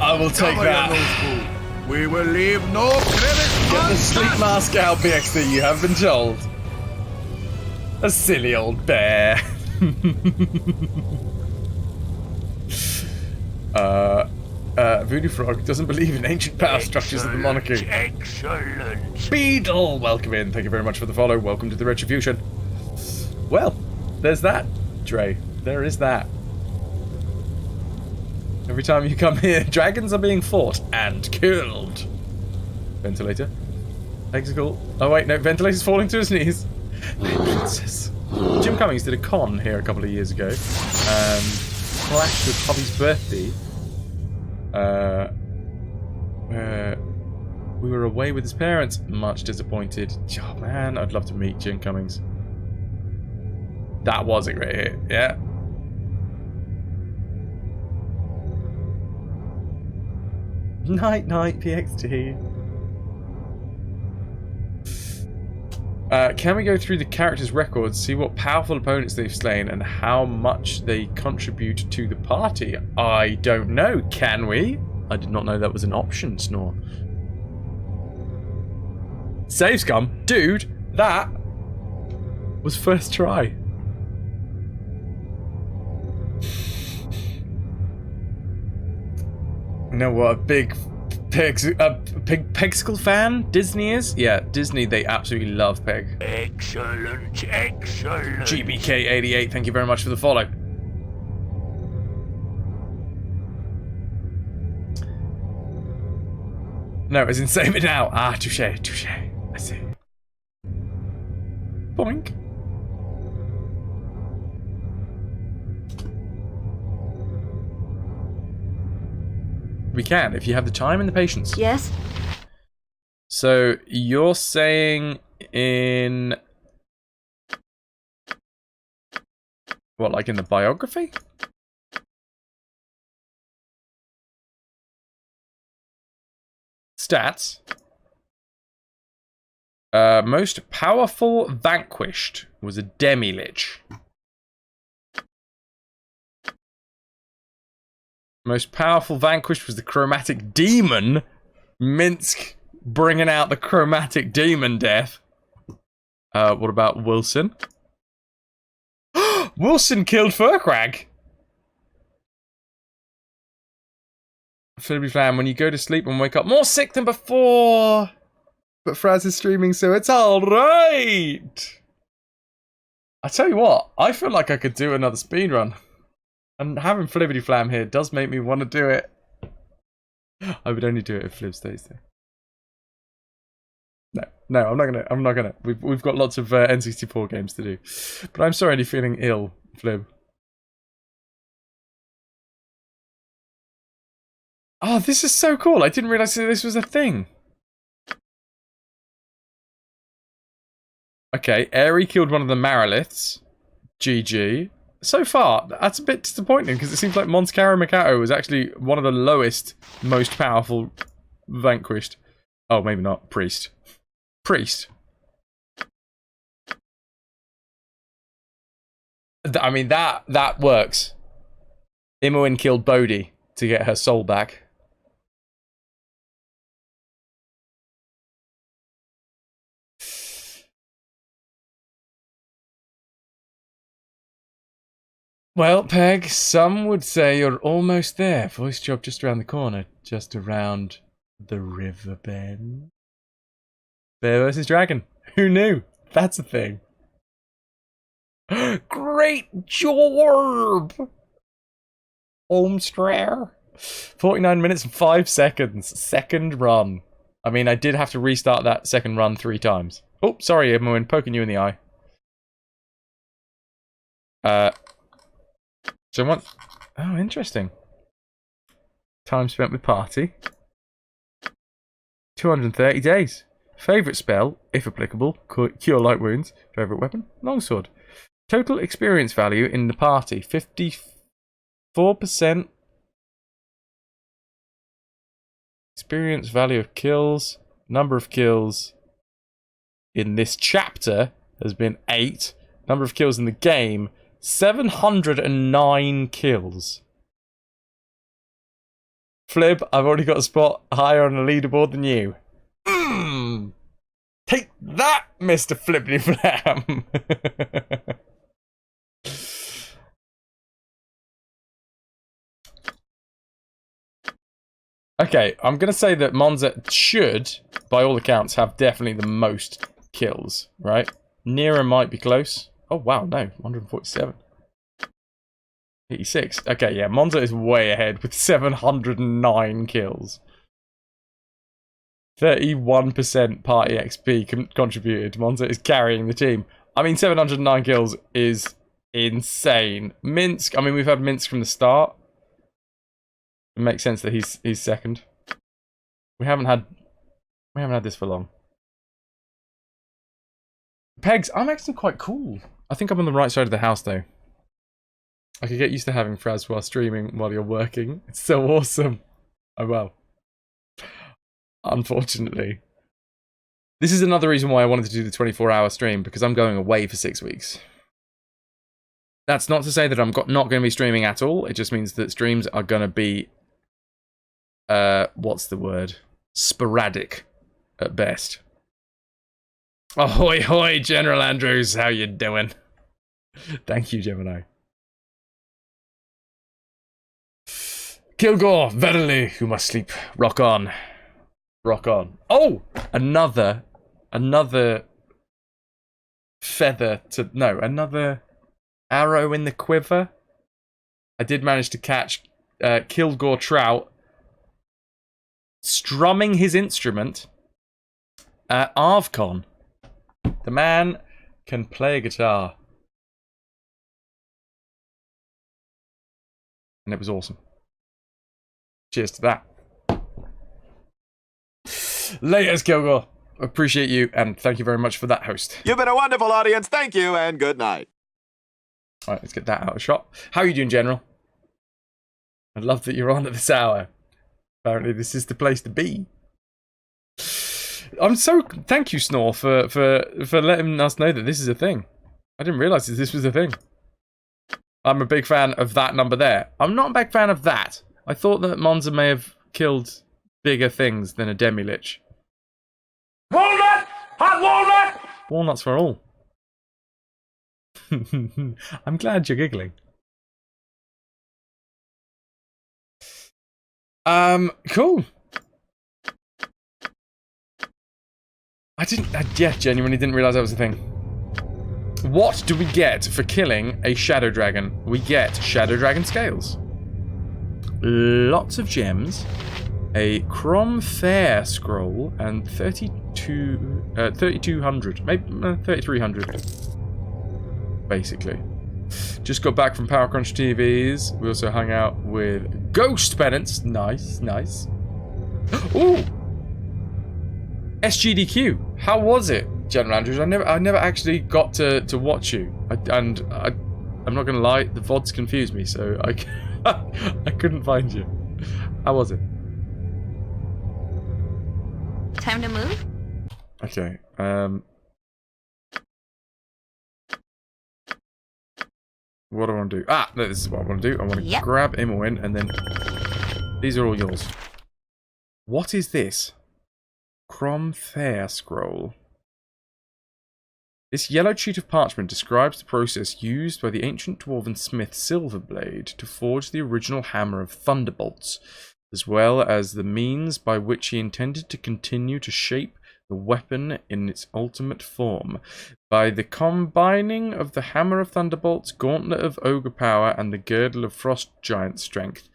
I will take that. We will leave no crevice. Get the sleep mask out, BXD. You have been told. A silly old bear. Voodoo Frog doesn't believe in ancient power structures of the monarchy. Excellent. Beetle, welcome in. Thank you very much for the follow. Welcome to the RetroVution. Well, there's that, Dre. There is that. Every time you come here, dragons are being fought and killed. Ventilator. Lexical. Oh wait, no, ventilator's falling to his knees. Princess. Jim Cummings did a con here a couple of years ago. Clashed with Hobby's birthday. Where we were away with his parents. Much disappointed. Oh man, I'd love to meet Jim Cummings. That was a great hit, yeah. Night, night, PXT. Can we go through the characters' records, see what powerful opponents they've slain, and how much they contribute to the party? I don't know. Can we? I did not know that was an option, Snore. Save scum? Dude, that was first try. You know what a big Pegsicle fan Disney is? Yeah, Disney, they absolutely love Peg. Excellent, excellent. GBK88, thank you very much for the follow. No, as in save it now. Ah, touche, touche. I see. Boink. We can, if you have the time and the patience. Yes? So, you're saying in... What, like in the biography? Stats. Most powerful vanquished was a demi-lich. Most powerful vanquished was the chromatic demon. Minsk bringing out the chromatic demon death. What about Wilson? Wilson killed Furkrag. Flippity Flam, when you go to sleep and wake up more sick than before. But Fraz is streaming, so it's alright. I tell you what, I feel like I could do another speedrun. And having Flippity Flam here does make me want to do it. I would only do it if Flib stays there. No, I'm not gonna. We've got lots of N64 games to do. But I'm sorry you're feeling ill, Flib. Oh, this is so cool. I didn't realize that this was a thing. Okay, Aerie killed one of the Mariliths. GG. So far, that's a bit disappointing because it seems like Monskara Makato was actually one of the lowest, most powerful vanquished. Oh, maybe not. Priest. Priest. I mean, that works. Imoen killed Bodhi to get her soul back. Well, Peg, some would say you're almost there. Voice job just around the corner. Just around the river bend. Bear versus Dragon. Who knew? That's a thing. Great job! Holmstrar. 49 minutes and 5 seconds. Second run. I mean, I did have to restart that second run 3 times. Oh, sorry, Emma, poking you in the eye. So what? Oh, interesting. Time spent with party. 230 days. Favourite spell, if applicable, cure light wounds. Favourite weapon, longsword. Total experience value in the party, 54%. Experience value of kills. Number of kills in this chapter has been 8. Number of kills in the game, 709 kills. Flib, I've already got a spot higher on the leaderboard than you. Take that, Mr. Flippity Flam. Okay, I'm going to say that Monza should, by all accounts, have definitely the most kills, right? Nira might be close. Oh, wow, no. 147. 86. Okay, yeah, Monza is way ahead with 709 kills. 31% party XP contributed. Monza is carrying the team. I mean, 709 kills is insane. Minsk, I mean, we've had Minsk from the start. It makes sense that he's second. We haven't had this for long. Pegs, I'm actually quite cool. I think I'm on the right side of the house, though. I could get used to having FrasWhar's streaming while you're working. It's so awesome. Oh, well. Unfortunately. This is another reason why I wanted to do the 24-hour stream, because I'm going away for 6 weeks. That's not to say that I'm not going to be streaming at all. It just means that streams are going to be... what's the word? Sporadic, at best. Ahoy, hoy, General Andrews. How you doing? Thank you, Gemini. Kilgore, verily, who must sleep. Rock on. Rock on. Oh! Another feather to... No, another arrow in the quiver. I did manage to catch Kilgore Trout strumming his instrument at ArvCon. The man can play a guitar. And it was awesome. Cheers to that. Laters, Kilgore. Appreciate you, and thank you very much for that, host. You've been a wonderful audience. Thank you, and good night. Alright, let's get that out of shot. How are you doing, General? I love that you're on at this hour. Apparently, this is the place to be. I'm so... Thank you, Snore, for letting us know that this is a thing. I didn't realise that this was a thing. I'm a big fan of that number there. I'm not a big fan of that. I thought that Monza may have killed bigger things than a Demi-Lich. Walnut! Hot walnut! Walnuts for all. I'm glad you're giggling. Cool. I genuinely didn't realize that was a thing. What do we get for killing a shadow dragon? We get shadow dragon scales. Lots of gems. A Crom Fair scroll and 3,200, maybe 3,300, basically. Just got back from Power Crunch TVs. We also hung out with Ghost Penance. Nice, nice. Ooh, SGDQ. How was it, General Andrews? I never actually got to watch you, I'm not gonna lie, the VODs confused me, so I couldn't find you. How was it? Time to move? Okay, what do I want to do? Ah, no, this is what I want to do. I want to grab Imowen, and then these are all yours. What is this? Crom Fair scroll. This yellow sheet of parchment describes the process used by the ancient dwarven smith Silverblade to forge the original hammer of thunderbolts, as well as the means by which he intended to continue to shape the weapon in its ultimate form. By the combining of the Hammer of Thunderbolts, Gauntlet of Ogre Power, and the Girdle of Frost Giant Strength,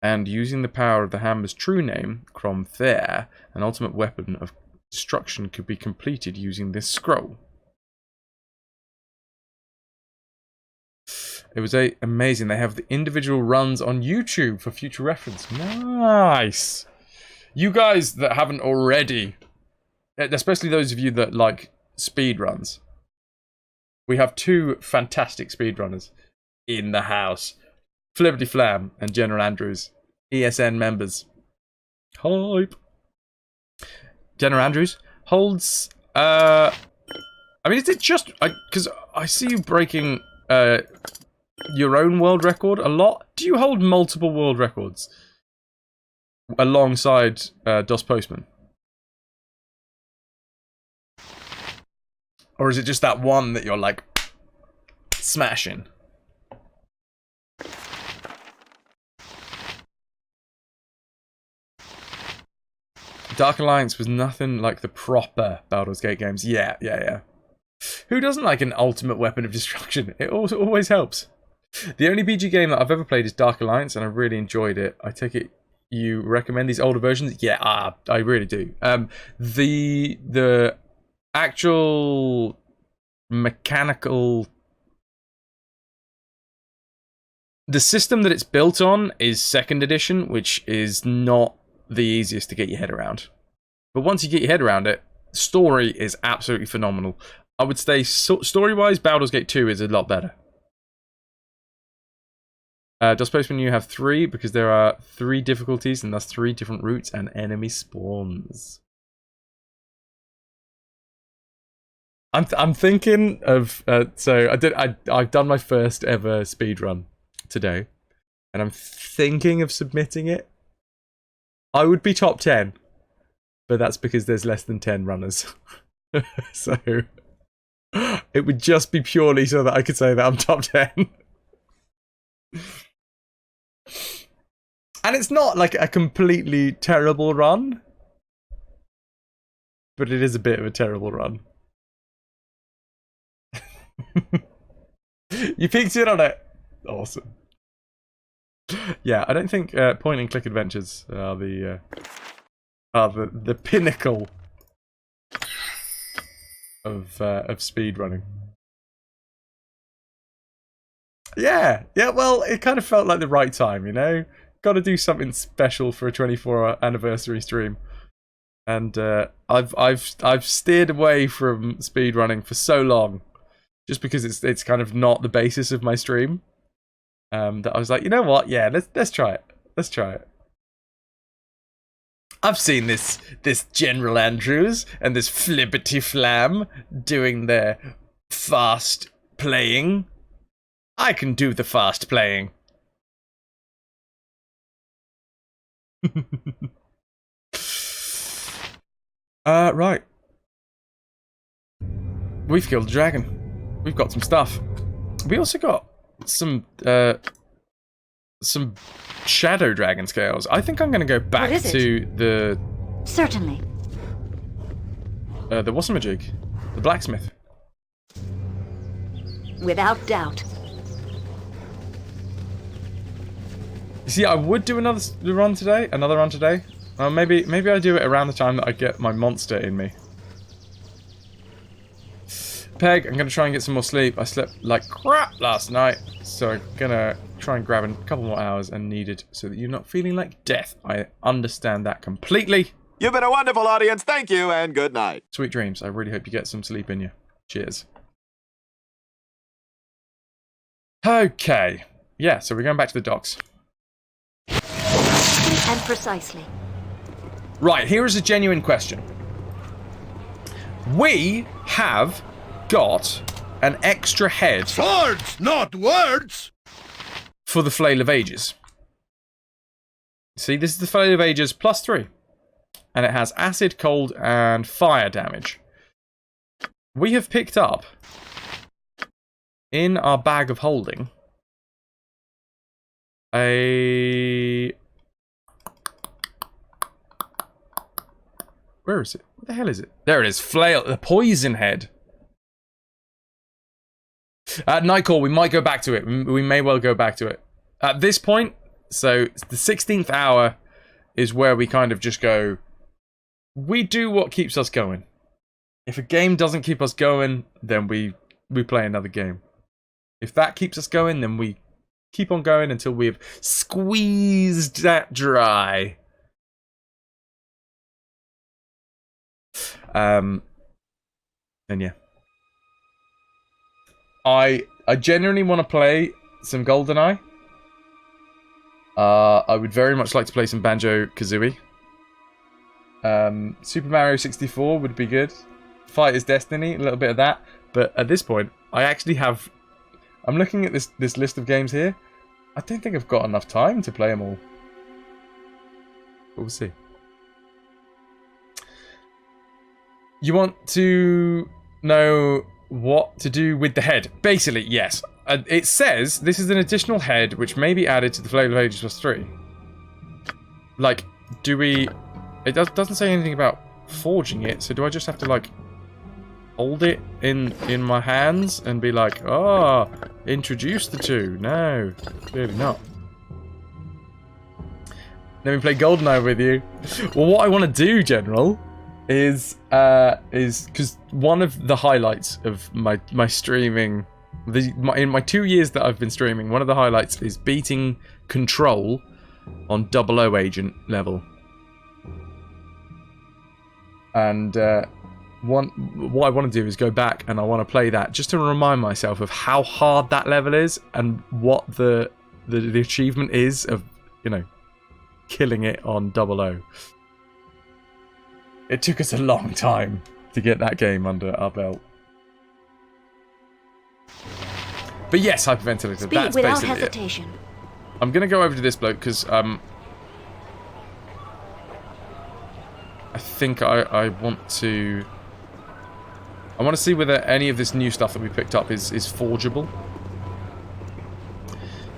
and using the power of the hammer's true name, Crom Fair, an ultimate weapon of destruction could be completed using this scroll. It was amazing. They have the individual runs on YouTube for future reference. Nice! You guys that haven't already, especially those of you that like speed runs, we have two fantastic speedrunners in the house. Flibbity Flam and General Andrews, ESN members. Hype! General Andrews holds, I mean, is it just, because I see you breaking your own world record a lot. Do you hold multiple world records alongside DOS Postman? Or is it just that one that you're like smashing? Dark Alliance was nothing like the proper Baldur's Gate games. Yeah. Who doesn't like an ultimate weapon of destruction? It always helps. The only BG game that I've ever played is Dark Alliance, and I really enjoyed it. I take it you recommend these older versions? Yeah, I really do. The actual mechanical... The system that it's built on is 2nd edition, which is not the easiest to get your head around. But once you get your head around it, story is absolutely phenomenal. I would say, story-wise, Baldur's Gate 2 is a lot better. DOS Postman, you have 3, because there are 3 difficulties, and thus 3 different routes and enemy spawns. I'm thinking of... so, I've done my first ever speedrun today, and I'm thinking of submitting it. I would be top 10, but that's because there's less than 10 runners. So... It would just be purely so that I could say that I'm top 10. And it's not like a completely terrible run, but it is a bit of a terrible run. You peeked in on it. Awesome. Yeah, I don't think point and click adventures are the pinnacle of speedrunning. Yeah, well, it kind of felt like the right time, you know? Got to do something special for a 24-hour anniversary stream. And I've steered away from speedrunning for so long, just because it's kind of not the basis of my stream. That I was like, you know what? Yeah, let's try it. Let's try it. I've seen this General Andrews and this Flibbity Flam doing their fast playing. I can do the fast playing. Right. We've killed a dragon. We've got some stuff. We also got some some Shadow Dragon scales. I think I'm going to go back to the... Certainly. The Wassamajig. The blacksmith. Without doubt. You see, I would do another run today. Maybe I do it around the time that I get my monster in me. Peg, I'm going to try and get some more sleep. I slept like crap last night, so I'm going to try and grab a couple more hours and needed so that you're not feeling like death. I understand that completely. You've been a wonderful audience. Thank you and good night. Sweet dreams. I really hope you get some sleep in you. Cheers. Okay. Yeah, so we're going back to the docks. And precisely. Right, here is a genuine question. We have got an extra head. Swords, not words! For the Flail of Ages. See, this is the Flail of Ages +3. And it has acid, cold, and fire damage. We have picked up, in our bag of holding, a... Where is it? What the hell is it? There it is. Flail, the poison head. At Nightcall, we might go back to it. We may well go back to it. At this point, so the 16th hour is where we kind of just go, we do what keeps us going. If a game doesn't keep us going, then we play another game. If that keeps us going, then we keep on going until we've squeezed that dry. And yeah. I genuinely want to play some GoldenEye. I would very much like to play some Banjo-Kazooie. Super Mario 64 would be good. Fighter's Destiny, a little bit of that. But at this point, I actually have... I'm looking at this list of games here. I don't think I've got enough time to play them all. But we'll see. You want to know what to do with the head? Basically, yes. It says this is an additional head which may be added to the Flail of Ages +3. Like, do we... It doesn't say anything about forging it, so do I just have to, like, hold it in my hands and be like, oh, introduce the two? No, clearly not. Let me play GoldenEye with you. Well, what I want to do, General, is because one of the highlights of my streaming, in my 2 years that I've been streaming, one of the highlights is beating Control on 00 agent level. And what I want to do is go back and I want to play that just to remind myself of how hard that level is and what the achievement is of, you know, killing it on 00. It took us a long time to get that game under our belt. But yes, hyperventilator. Speak That's without basically hesitation. it. I'm gonna go over to this bloke because I think I want to see whether any of this new stuff that we picked up is forgeable.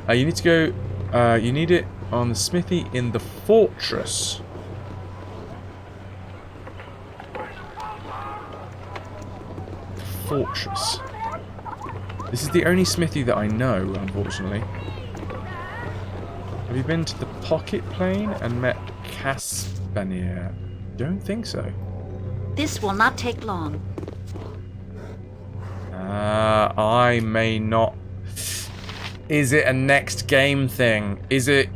You need to go. You need it on the smithy in the fortress. Fortress. This is the only smithy that I know, unfortunately. Have you been to the Pocket Plane and met Caspanier? Don't think so. This will not take long. I may not. Is it a next game thing? Is it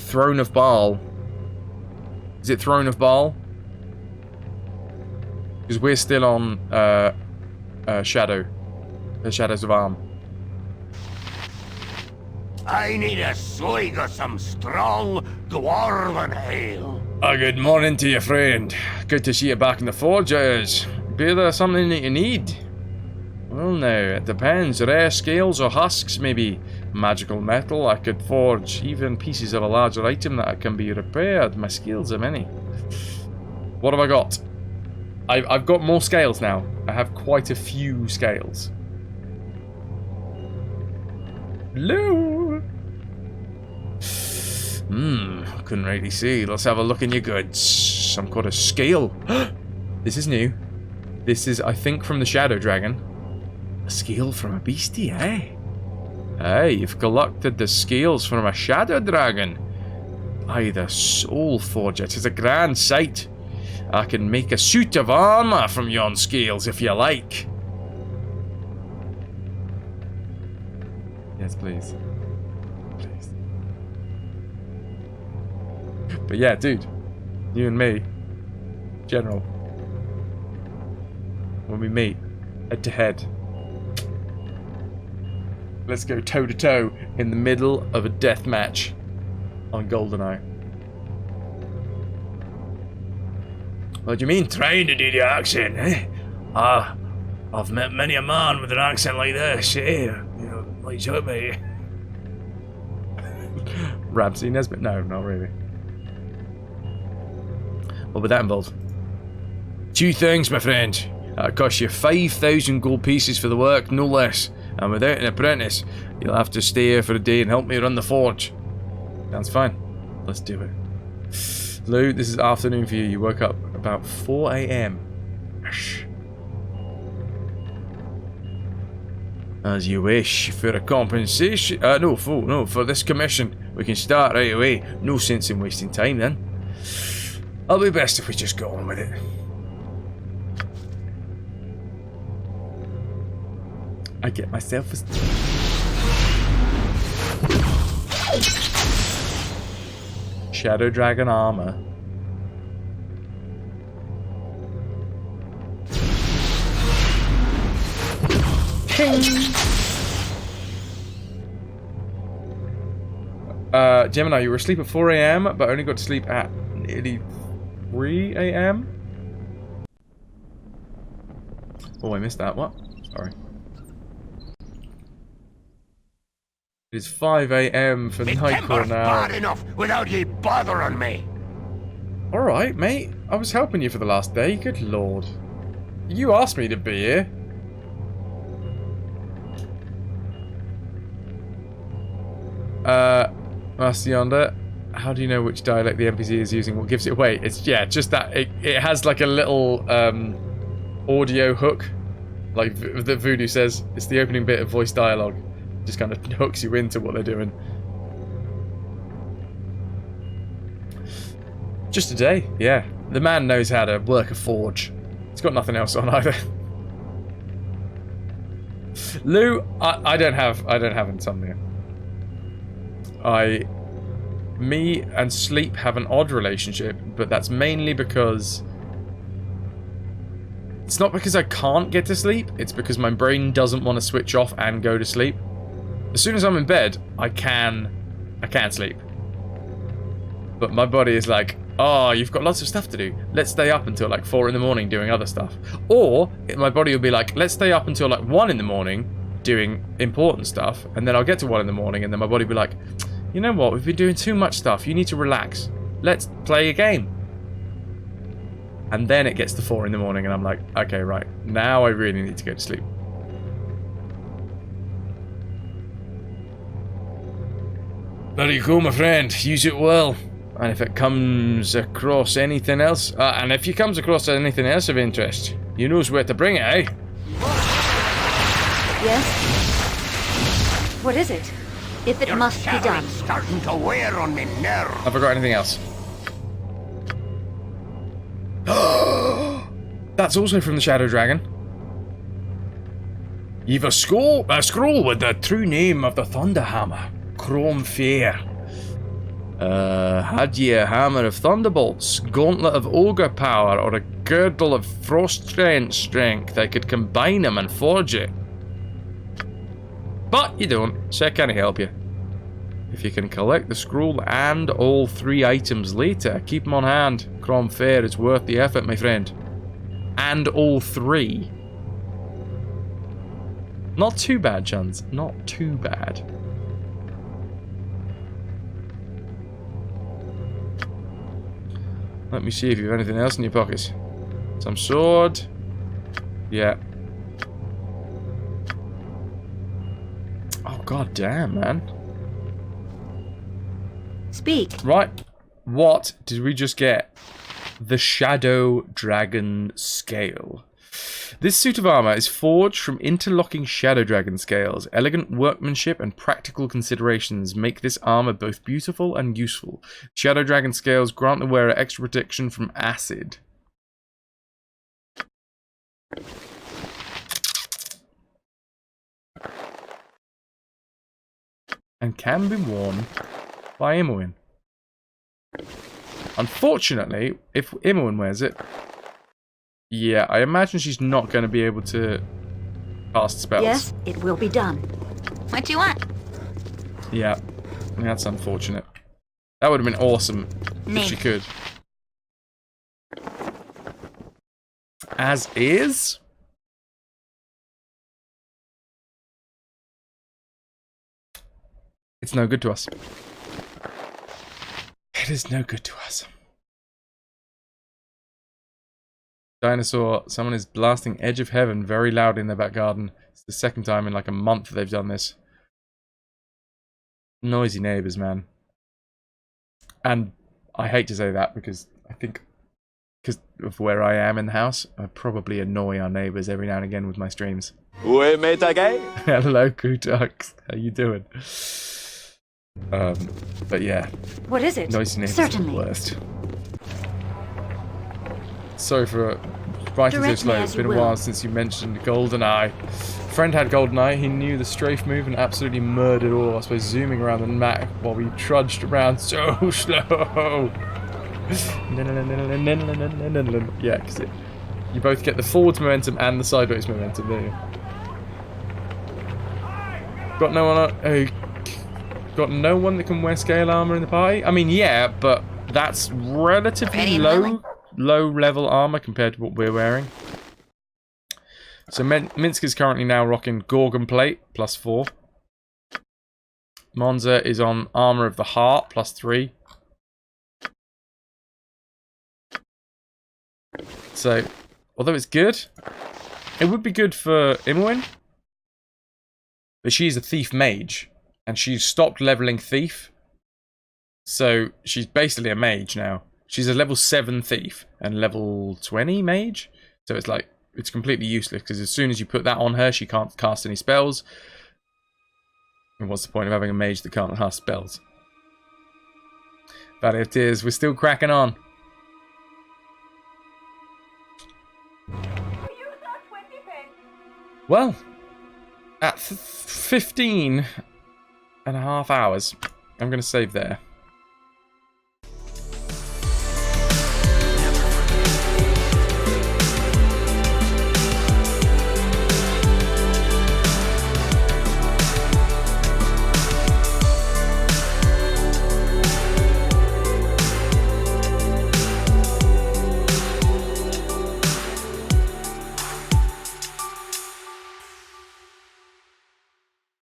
Throne of Baal? Is it Throne of Baal? Because we're still on Shadow. The Shadows of Arm. I need a swig of some strong dwarven ale. Good morning to you, friend. Good to see you back in the forges. Be there something that you need? Well, now, it depends. Rare scales or husks, maybe. Magical metal, I could forge. Even pieces of a larger item that can be repaired. My skills are many. What have I got? I've got more scales now. I have quite a few scales. Hello? couldn't really see. Let's have a look in your goods. Some kind of scale. This is new. This is, I think, from the Shadow Dragon. A scale from a beastie, eh? Hey, you've collected the scales from a Shadow Dragon. Aye, the Soul Forger. It is a grand sight. I can make a suit of armour from yon scales if you like. Yes, please. Please. But yeah, dude. You and me. General. When we meet, head to head. Let's go toe to toe in the middle of a death match on GoldenEye. What do you mean, trying to do the accent, eh? I've met many a man with an accent like this, eh? You know, like you me. Ramsey Nesbitt? No, not really. What would that involve? 2 things, my friend. That'll cost you 5,000 gold pieces for the work, no less. And without an apprentice, you'll have to stay here for a day and help me run the forge. Sounds fine. Let's do it. Lou, this is afternoon for you. You woke up about 4 AM. As you wish. For a compensation... no, for this commission. We can start right away. No sense in wasting time then. It'll be best if we just go on with it. I get myself a... Shadow Dragon armor. Gemini, you were asleep at 4 AM, but only got to sleep at nearly 3 AM? Oh, I missed that. What? Sorry. It is 5 AM for Nightcore now. Bad enough without ye bothering me. Alright, mate. I was helping you for the last day. Good lord. You asked me to be here. Master Yonder, how do you know which dialect the NPC is using? What gives it away? It's, yeah, just that it has like a little audio hook. Like the Voodoo says. It's the opening bit of voice dialogue. Just kind of hooks you into what they're doing. Just a day, yeah. The man knows how to work a forge. He's got nothing else on either. Lou, I don't have insomnia. Me and sleep have an odd relationship, but that's mainly because it's not because I can't get to sleep, it's because my brain doesn't want to switch off and go to sleep. As soon as I'm in bed, I can sleep. But my body is like, oh, you've got lots of stuff to do. Let's stay up until like 4 in the morning doing other stuff. Or my body will be like, let's stay up until like 1 in the morning doing important stuff. And then I'll get to 1 in the morning and then my body will be like, you know what, we've been doing too much stuff. You need to relax. Let's play a game. And then it gets to 4 in the morning and I'm like, okay, right. Now I really need to go to sleep. Very cool, my friend. Use it well. And if it comes across anything else... and if you comes across anything else of interest, you knows where to bring it, eh? Yes? What is it? If it must be done. Starting to wear on me nerve. I forgot anything else. That's also from the Shadow Dragon. You've a scroll with the true name of the Thunderhammer. Chrome Fair. Had ye a hammer of thunderbolts, gauntlet of ogre power, or a girdle of frost strength, I could combine them and forge it. But you don't, so I can't help you. If you can collect the scroll and all 3 items later, keep them on hand. Chrome Fair is worth the effort, my friend. And all 3. Not too bad, Chans. Not too bad. Let me see if you have anything else in your pockets. Some sword. Yeah. Oh, god damn, man. Speak. Right. What did we just get? The Shadow Dragon Scale. This suit of armor is forged from interlocking Shadow Dragon scales. Elegant workmanship and practical considerations make this armor both beautiful and useful. Shadow Dragon scales grant the wearer extra protection from acid. And can be worn by Imoen. Unfortunately, if Imoen wears it, yeah, I imagine she's not going to be able to cast spells. Yes, it will be done. What do you want? Yeah, that's unfortunate. That would have been awesome if she could. As is. It's no good to us. It is no good to us. Dinosaur, someone is blasting Edge of Heaven very loud in their back garden. It's the second time in like a month they've done this. Noisy neighbours, man. And I hate to say that because I think, because of where I am in the house, I probably annoy our neighbours every now and again with my streams. Oui, mate, okay? Hello, Kutux. How you doing? But yeah. What is it? Noisy neighbours Certainly. are the worst. Sorry for writing so slow. It's been a while since you mentioned GoldenEye. Friend had GoldenEye. He knew the strafe move and absolutely murdered all of us by zooming around the map while we trudged around so slow. Yeah, because you both get the forwards momentum and the sideways momentum, don't you? Got no one. Got no one that can wear scale armor in the party. I mean, yeah, but that's relatively low level armor compared to what we're wearing. So Minsk is currently now rocking Gorgon plate +4. Monza is on armor of the heart +3. So, although it's good, it would be good for Imoen, but she's a thief mage, and she's stopped leveling thief. So she's basically a mage now. She's a level 7 thief and level 20 mage. So it's like, it's completely useless because as soon as you put that on her, she can't cast any spells. And what's the point of having a mage that can't cast spells? Valley of Tears, we're still cracking on. Well, at 15 and a half hours, I'm going to save there.